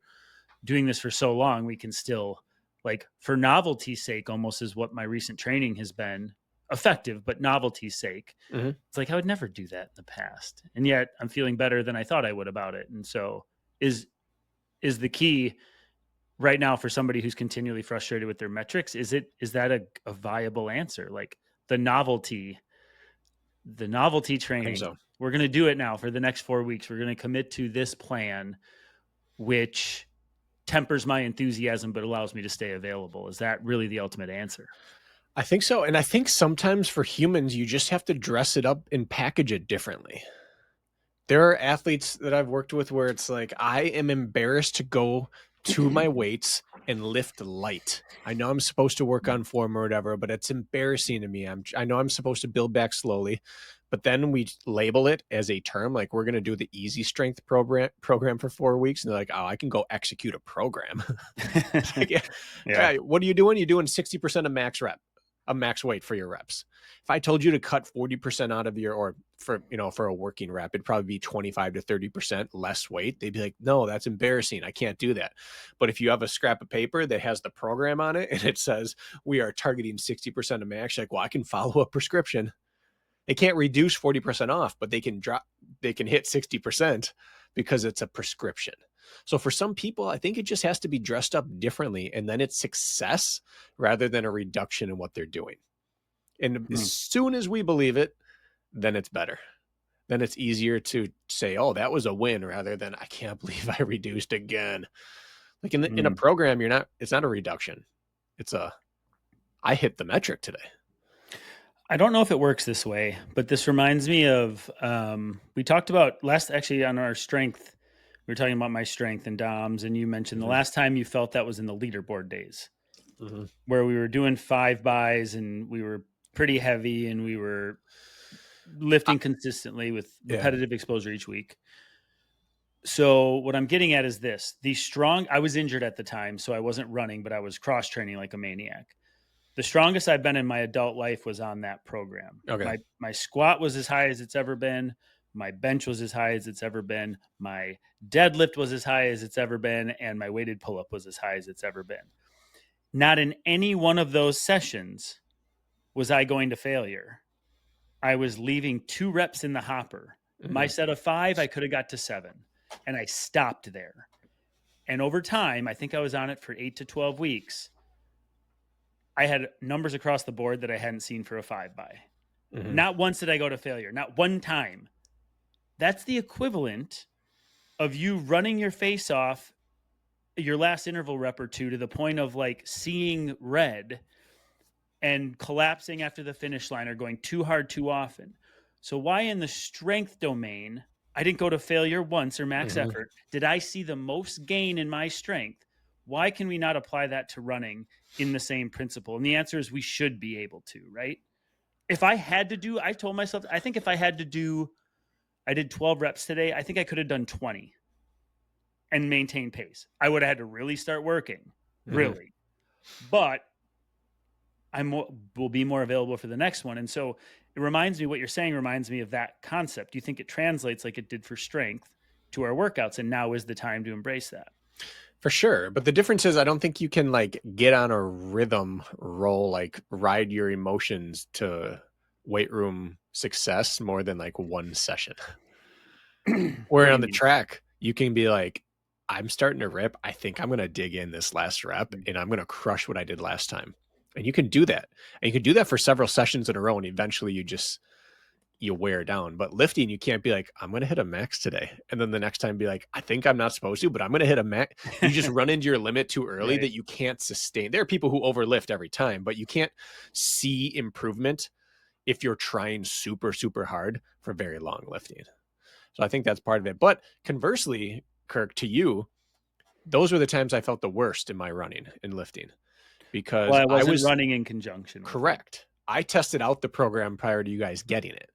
doing this for so long, we can still, like, for novelty's sake, almost is what my recent training has been, effective, but novelty's sake. It's like I would never do that in the past. And yet I'm feeling better than I thought I would about it. And so is the key right now for somebody who's continually frustrated with their metrics, is that a viable answer? Like the novelty training, So. we're going to do it now for the next 4 weeks. We're going to commit to this plan, which tempers my enthusiasm, but allows me to stay available. Is that really the ultimate answer? I think so. And I think sometimes for humans, you just have to dress it up and package it differently. There are athletes that I've worked with where it's like, I am embarrassed to go to my weights and lift light. I know I'm supposed to work on form or whatever, but it's embarrassing to me. I know I'm supposed to build back slowly, but then we label it as a term, like we're going to do the easy strength program for 4 weeks. And they're like, oh, I can go execute a program. Like, yeah. What are you doing? You're doing 60% of max weight for your reps. If I told you to cut 40% out of your, or for a working rep, it'd probably be 25 to 30% less weight. They'd be like, no, that's embarrassing. I can't do that. But if you have a scrap of paper that has the program on it and it says we are targeting 60% of max, like, well, I can follow a prescription. They can't reduce 40% off, but they can hit 60% because it's a prescription. So for some people, I think it just has to be dressed up differently, and then it's success rather than a reduction in what they're doing. And as soon as we believe it, then it's better. Then it's easier to say, oh, that was a win, rather than I can't believe I reduced again. Like in a program, it's not a reduction. It's I hit the metric today. I don't know if it works this way, but this reminds me of, we talked about actually on our strength, we were talking about my strength and DOMs, and you mentioned the last time you felt that was in the leaderboard days, where we were doing 5 buys and we were pretty heavy and we were lifting consistently with repetitive exposure each week. So what I'm getting at is this: I was injured at the time, so I wasn't running, but I was cross training like a maniac. The strongest I've been in my adult life was on that program. Okay. My squat was as high as it's ever been. My bench was as high as it's ever been. My deadlift was as high as it's ever been. And my weighted pull-up was as high as it's ever been. Not in any one of those sessions was I going to failure. I was leaving 2 reps in the hopper. My set of 5, I could have got to 7. And I stopped there. And over time, I think I was on it for 8 to 12 weeks. I had numbers across the board that I hadn't seen for a 5 by. Not once did I go to failure. Not one time. That's the equivalent of you running your face off your last interval rep or two to the point of like seeing red and collapsing after the finish line or going too hard too often. So why in the strength domain, I didn't go to failure once or max effort, did I see the most gain in my strength? Why can we not apply that to running in the same principle? And the answer is we should be able to, right? If I had to do, I told myself, I think if I had to do, I did 12 reps today, I think I could have done 20 and maintain pace. I would have had to really start working, really. But will be more available for the next one. And so it reminds me, what you're saying reminds me of that concept. Do you think it translates like it did for strength to our workouts? And now is the time to embrace that. For sure. But the difference is I don't think you can like get on a rhythm roll, like ride your emotions to weight room success more than like one session. Where on the track, you can be like, I'm starting to rip. I think I'm going to dig in this last rep and I'm going to crush what I did last time. And you can do that. And you can do that for several sessions in a row. And eventually you wear down. But lifting, you can't be like, I'm going to hit a max today. And then the next time be like, I think I'm not supposed to, but I'm going to hit a max. You just run into your limit too early that you can't sustain. There are people who overlift every time, but you can't see improvement if you're trying super, super hard for very long lifting. So I think that's part of it. But conversely, Kirk, to you, those were the times I felt the worst in my running and lifting because I was running in conjunction. Correct. I tested out the program prior to you guys getting it.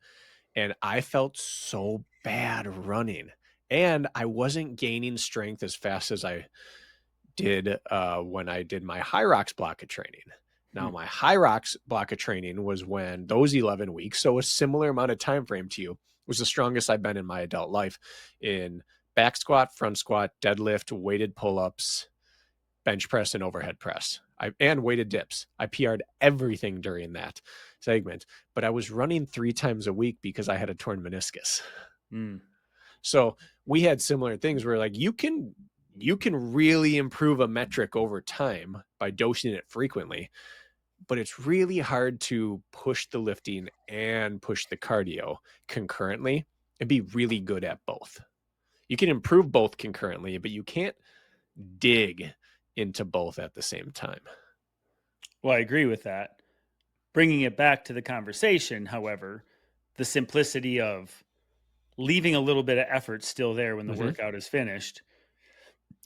And I felt so bad running. And I wasn't gaining strength as fast as I did when I did my high rocks block of training. Now, my high rocks block of training was when those 11 weeks, so a similar amount of time frame to you, was the strongest I've been in my adult life in back squat, front squat, deadlift, weighted pull-ups, bench press, and overhead press. And weighted dips. I PR'd everything during that segment, but I was running 3 times a week because I had a torn meniscus. So we had similar things where like you can really improve a metric over time by dosing it frequently, but it's really hard to push the lifting and push the cardio concurrently and be really good at both. You can improve both concurrently, but you can't dig into both at the same time. Well, I agree with that. Bringing it back to the conversation, however, the simplicity of leaving a little bit of effort still there when the workout is finished.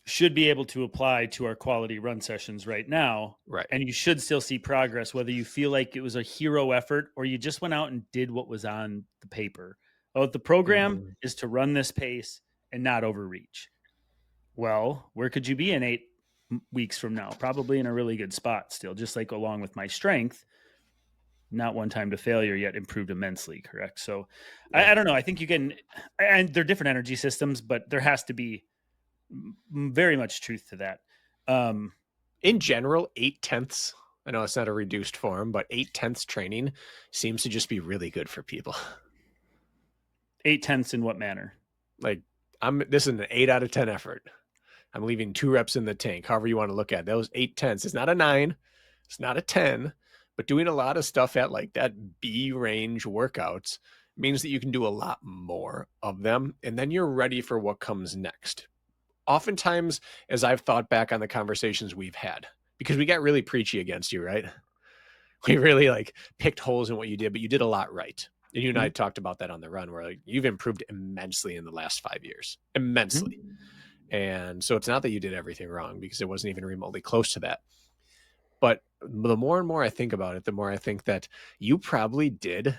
should be able to apply to our quality run sessions right now. Right. And you should still see progress, whether you feel like it was a hero effort or you just went out and did what was on the paper. Oh, the program Mhm. is to run this pace and not overreach. Well, where could you be in 8 weeks from now? Probably in a really good spot still, just like along with my strength, not one time to failure yet improved immensely. Correct. So Yeah. I don't know. I think you can, and they're different energy systems, but there has to be very much truth to that. In general, 8/10. I know it's not a reduced form, but 8/10 training seems to just be really good for people. 8/10 in what manner? Like this is an 8 out of 10 effort. I'm leaving 2 reps in the tank, however you want to look at it. Those 8/10s. It's not a 9, it's not a 10, but doing a lot of stuff at like that B range workouts means that you can do a lot more of them, and then you're ready for what comes next. Oftentimes, as I've thought back on the conversations we've had, because we got really preachy against you, right? We really like picked holes in what you did, but you did a lot right. And you and I Mhm. talked about that on the run, where like you've improved immensely in the last 5 years, immensely. Mhm. And so it's not that you did everything wrong, because it wasn't even remotely close to that. But the more and more I think about it, the more I think that you probably could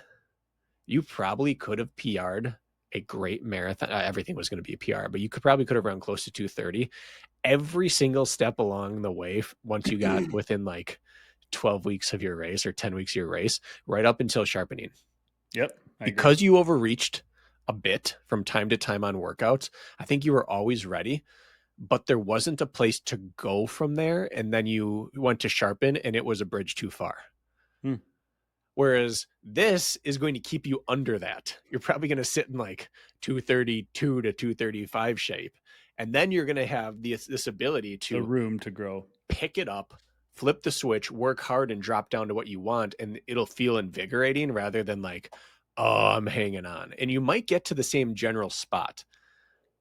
have PR'd a great marathon. Everything was going to be a PR, but you probably could have run close to 2:30 every single step along the way. Once you got within like 12 weeks of your race or 10 weeks of your race, right up until sharpening. Yep, I agree. Because you overreached a bit from time to time on workouts, I think you were always ready, but there wasn't a place to go from there. And then you went to sharpen and it was a bridge too far. Hmm. Whereas this is going to keep you under that. You're probably going to sit in like 232 to 235 shape. And then you're going to have this ability The to room to grow. pick it up, flip the switch, work hard, and drop down to what you want. And it'll feel invigorating rather than like, oh, I'm hanging on. And you might get to the same general spot.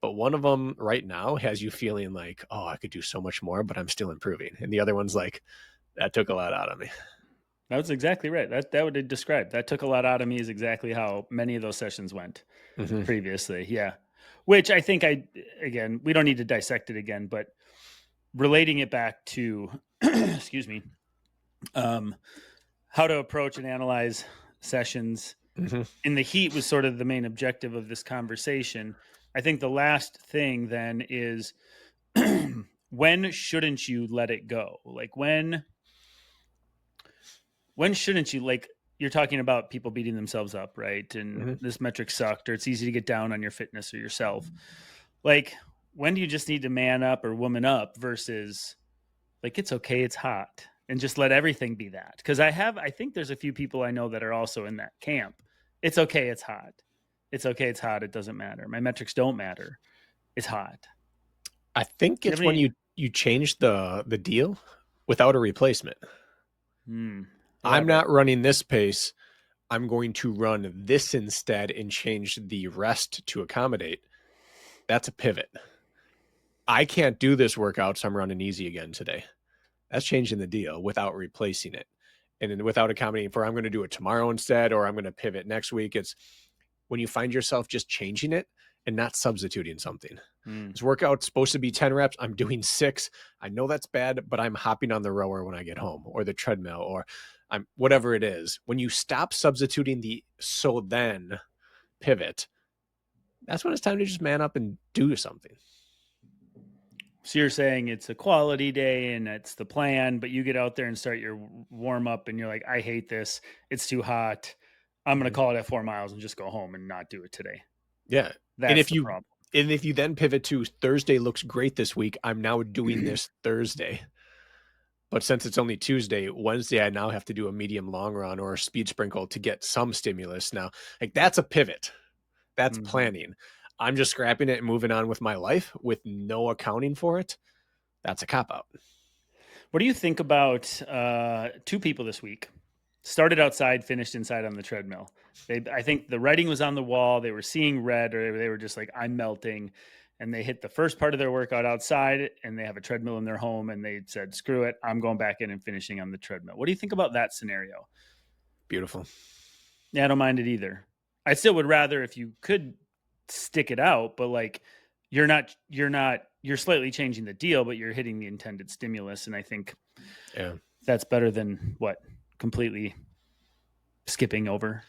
But one of them right now has you feeling like, oh, I could do so much more, but I'm still improving. And the other one's like, that took a lot out of me. That's exactly right. That would describe. That took a lot out of me is exactly how many of those sessions went Mm-hmm. previously. Yeah. Which I think again, we don't need to dissect it again, but relating it back to excuse me, um, how to approach and analyze sessions Mm-hmm. in the heat was sort of the main objective of this conversation. I think the last thing then is when shouldn't you let it go? Like when shouldn't you, like, you're talking about people beating themselves up, right? And Mm-hmm. this metric sucked, or it's easy to get down on your fitness or yourself. Like, when do you just need to man up or woman up versus like, it's okay, it's hot, and just let everything be that? Because I think there's a few people I know that are also in that camp. It's okay, it's hot. It's okay, it's hot. It doesn't matter. My metrics don't matter. It's hot. I think Do you have it's when any? you change the deal without a replacement. I'm Elaborate. not running this pace. I'm going to run this instead and change the rest to accommodate. That's a pivot. I can't do this workout, so I'm running easy again today. That's changing the deal without replacing it. And then without accommodating for I'm going to do it tomorrow instead, or I'm going to pivot next week. It's when you find yourself just changing it and not substituting something. Mm. This workout's supposed to be 10 reps. I'm doing 6. I know that's bad, but I'm hopping on the rower when I get home, or the treadmill, or I'm whatever it is. When you stop substituting the so then pivot, that's when it's time to just man up and do something. So you're saying it's a quality day and it's the plan, but you get out there and start your warm up and you're like, I hate this. It's too hot. I'm going to Mhm. call it at 4 miles and just go home and not do it today. Yeah. And That's if the you problem. and if you then pivot to Thursday looks great this week, I'm now doing this Thursday. But since it's only Tuesday, Wednesday, I now have to do a medium long run or a speed sprinkle to get some stimulus. Now, like that's a pivot. That's Mhm. planning. I'm just scrapping it and moving on with my life with no accounting for it. That's a cop out. What do you think about two people this week? Started outside, finished inside on the treadmill. I think the writing was on the wall. They were seeing red, or they were just like, I'm melting. And they hit the first part of their workout outside, and they have a treadmill in their home, and they said, screw it, I'm going back in and finishing on the treadmill. What do you think about that scenario? Beautiful. Yeah, I don't mind it either. I still would rather if you could stick it out, but like you you're slightly changing the deal, but you're hitting the intended stimulus. And I think Yeah. that's better than completely skipping over,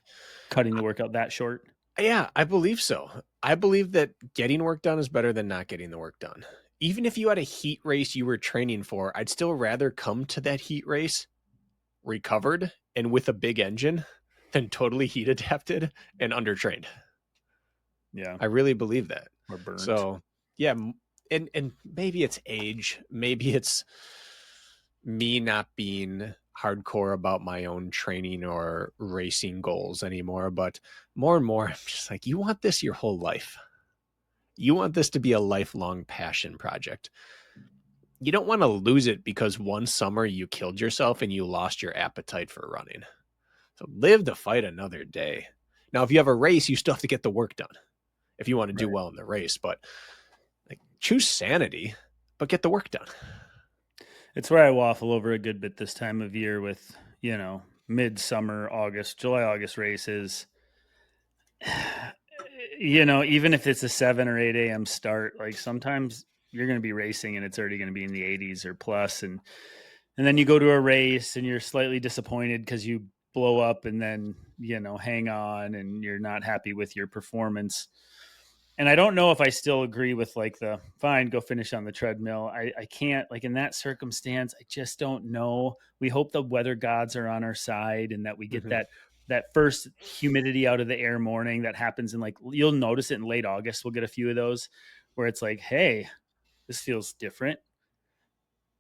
cutting the workout that short. Yeah, I believe so. I believe that getting work done is better than not getting the work done. Even if you had a heat race you were training for, I'd still rather come to that heat race recovered and with a big engine than totally heat adapted and undertrained. Yeah. I really believe that. Or burnt. So, yeah, and maybe it's age, maybe it's me not being hardcore about my own training or racing goals anymore, but more and more I'm just like, you want this your whole life. You want this to be a lifelong passion project. You don't want to lose it because one summer you killed yourself and you lost your appetite for running. So live to fight another day. Now, if you have a race, you still have to get the work done if you want to do well in the race, but like, choose sanity, but get the work done. It's where I waffle over a good bit this time of year with, midsummer, July, August races. Even if it's a 7 or 8 a.m. start, like sometimes you're going to be racing and it's already going to be in the 80s or plus, and then you go to a race and you're slightly disappointed because you blow up and then hang on and you're not happy with your performance. And I don't know if I still agree with like the fine, go finish on the treadmill. I can't, like in that circumstance, I just don't know. We hope the weather gods are on our side and that we get that first humidity out of the air morning that happens in, like, you'll notice it in late August. We'll get a few of those where it's like, hey, this feels different,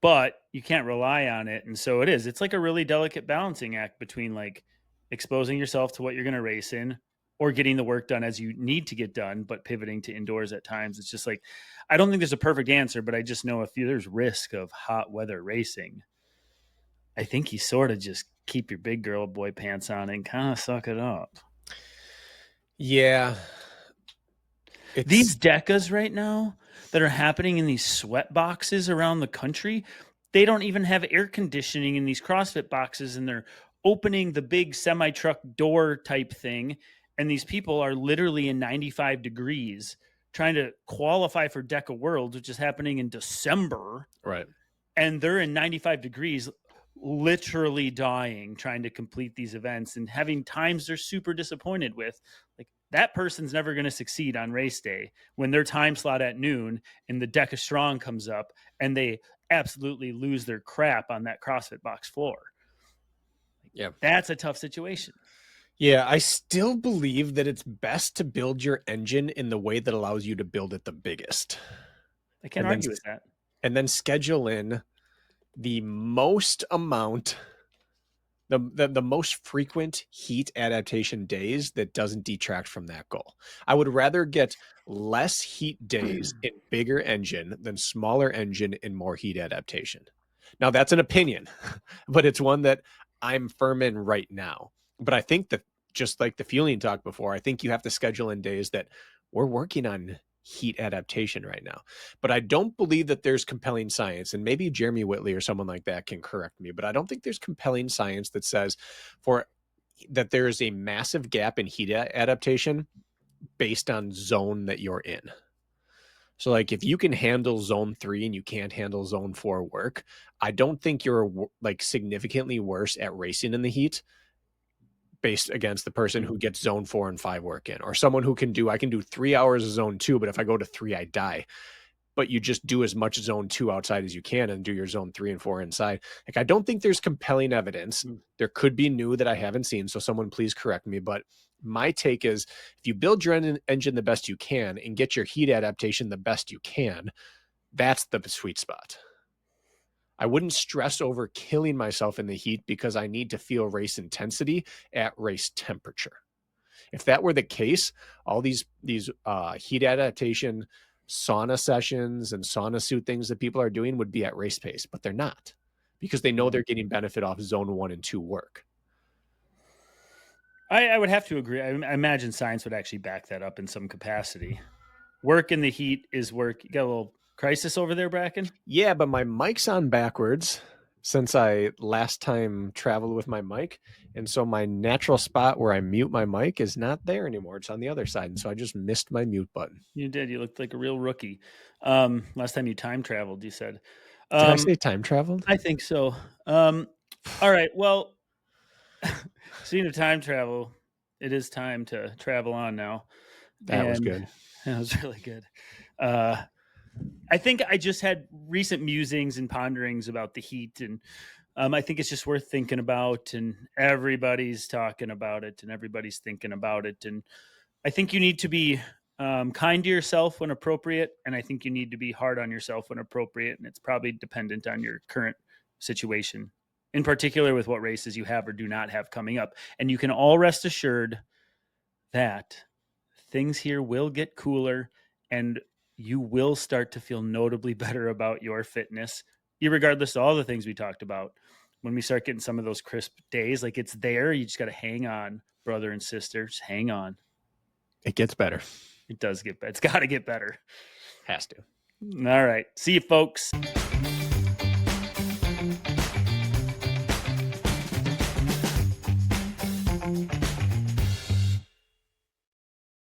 but you can't rely on it. And so it's like a really delicate balancing act between like exposing yourself to what you're going to race in or getting the work done as you need to get done, but pivoting to indoors at times. It's just like, I don't think there's a perfect answer, but I just know if there's risk of hot weather racing, I think you sort of just keep your big girl boy pants on and kind of suck it up. Yeah. These decas right now that are happening in these sweat boxes around the country, they don't even have air conditioning in these CrossFit boxes, and they're opening the big semi-truck door type thing, and these people are literally in 95 degrees trying to qualify for Deca Worlds, which is happening in December. Right. And they're in 95 degrees, literally dying, trying to complete these events and having times they're super disappointed with. Like, that person's never going to succeed on race day when their time slot at noon and the Deca Strong comes up and they absolutely lose their crap on that CrossFit box floor. Yeah. That's a tough situation. Yeah, I still believe that it's best to build your engine in the way that allows you to build it the biggest. I can't argue with that. And then schedule in the most amount, the most frequent heat adaptation days that doesn't detract from that goal. I would rather get less heat days in bigger engine than smaller engine in more heat adaptation. Now, that's an opinion, but it's one that I'm firm in right now. But I think that, just like the fueling talk before, I think you have to schedule in days that we're working on heat adaptation right now. But I don't believe that there's compelling science, and maybe Jeremy Whitley or someone like that can correct me, but I don't think there's compelling science that says that there is a massive gap in heat adaptation based on zone that you're in. So like if you can handle zone 3 and you can't handle zone 4 work, I don't think you're like significantly worse at racing in the heat based against the person who gets zone 4 and 5 work in, or someone who I can do 3 hours of zone 2, but if I go to 3, I die. But you just do as much zone 2 outside as you can and do your zone 3 and 4 inside. Like, I don't think there's compelling evidence. There could be new that I haven't seen, so someone please correct me. But my take is, if you build your engine the best you can and get your heat adaptation the best you can, that's the sweet spot. I wouldn't stress over killing myself in the heat because I need to feel race intensity at race temperature. If that were the case, all these heat adaptation sauna sessions and sauna suit things that people are doing would be at race pace, but they're not, because they know they're getting benefit off zone 1 and 2 work. I would have to agree. I imagine science would actually back that up in some capacity. Work in the heat is work. You got a little crisis over there, Brakken? Yeah, but my mic's on backwards since I last time traveled with my mic. And so my natural spot where I mute my mic is not there anymore. It's on the other side. And so I just missed my mute button. You did. You looked like a real rookie. Last time you time traveled, you said. Did I say time traveled? I think so. All right. Well, speaking of time travel, it is time to travel on now. That was good. That was really good. I think I just had recent musings and ponderings about the heat, and I think it's just worth thinking about, and everybody's talking about it, and everybody's thinking about it, and I think you need to be kind to yourself when appropriate, and I think you need to be hard on yourself when appropriate, and it's probably dependent on your current situation, in particular with what races you have or do not have coming up. And you can all rest assured that things here will get cooler, and you will start to feel notably better about your fitness, regardless of all the things we talked about. When we start getting some of those crisp days, like it's there, you just got to hang on, brother and sister. Just hang on. It gets better. It does get better. It's got to get better. Has to. All right. See you, folks.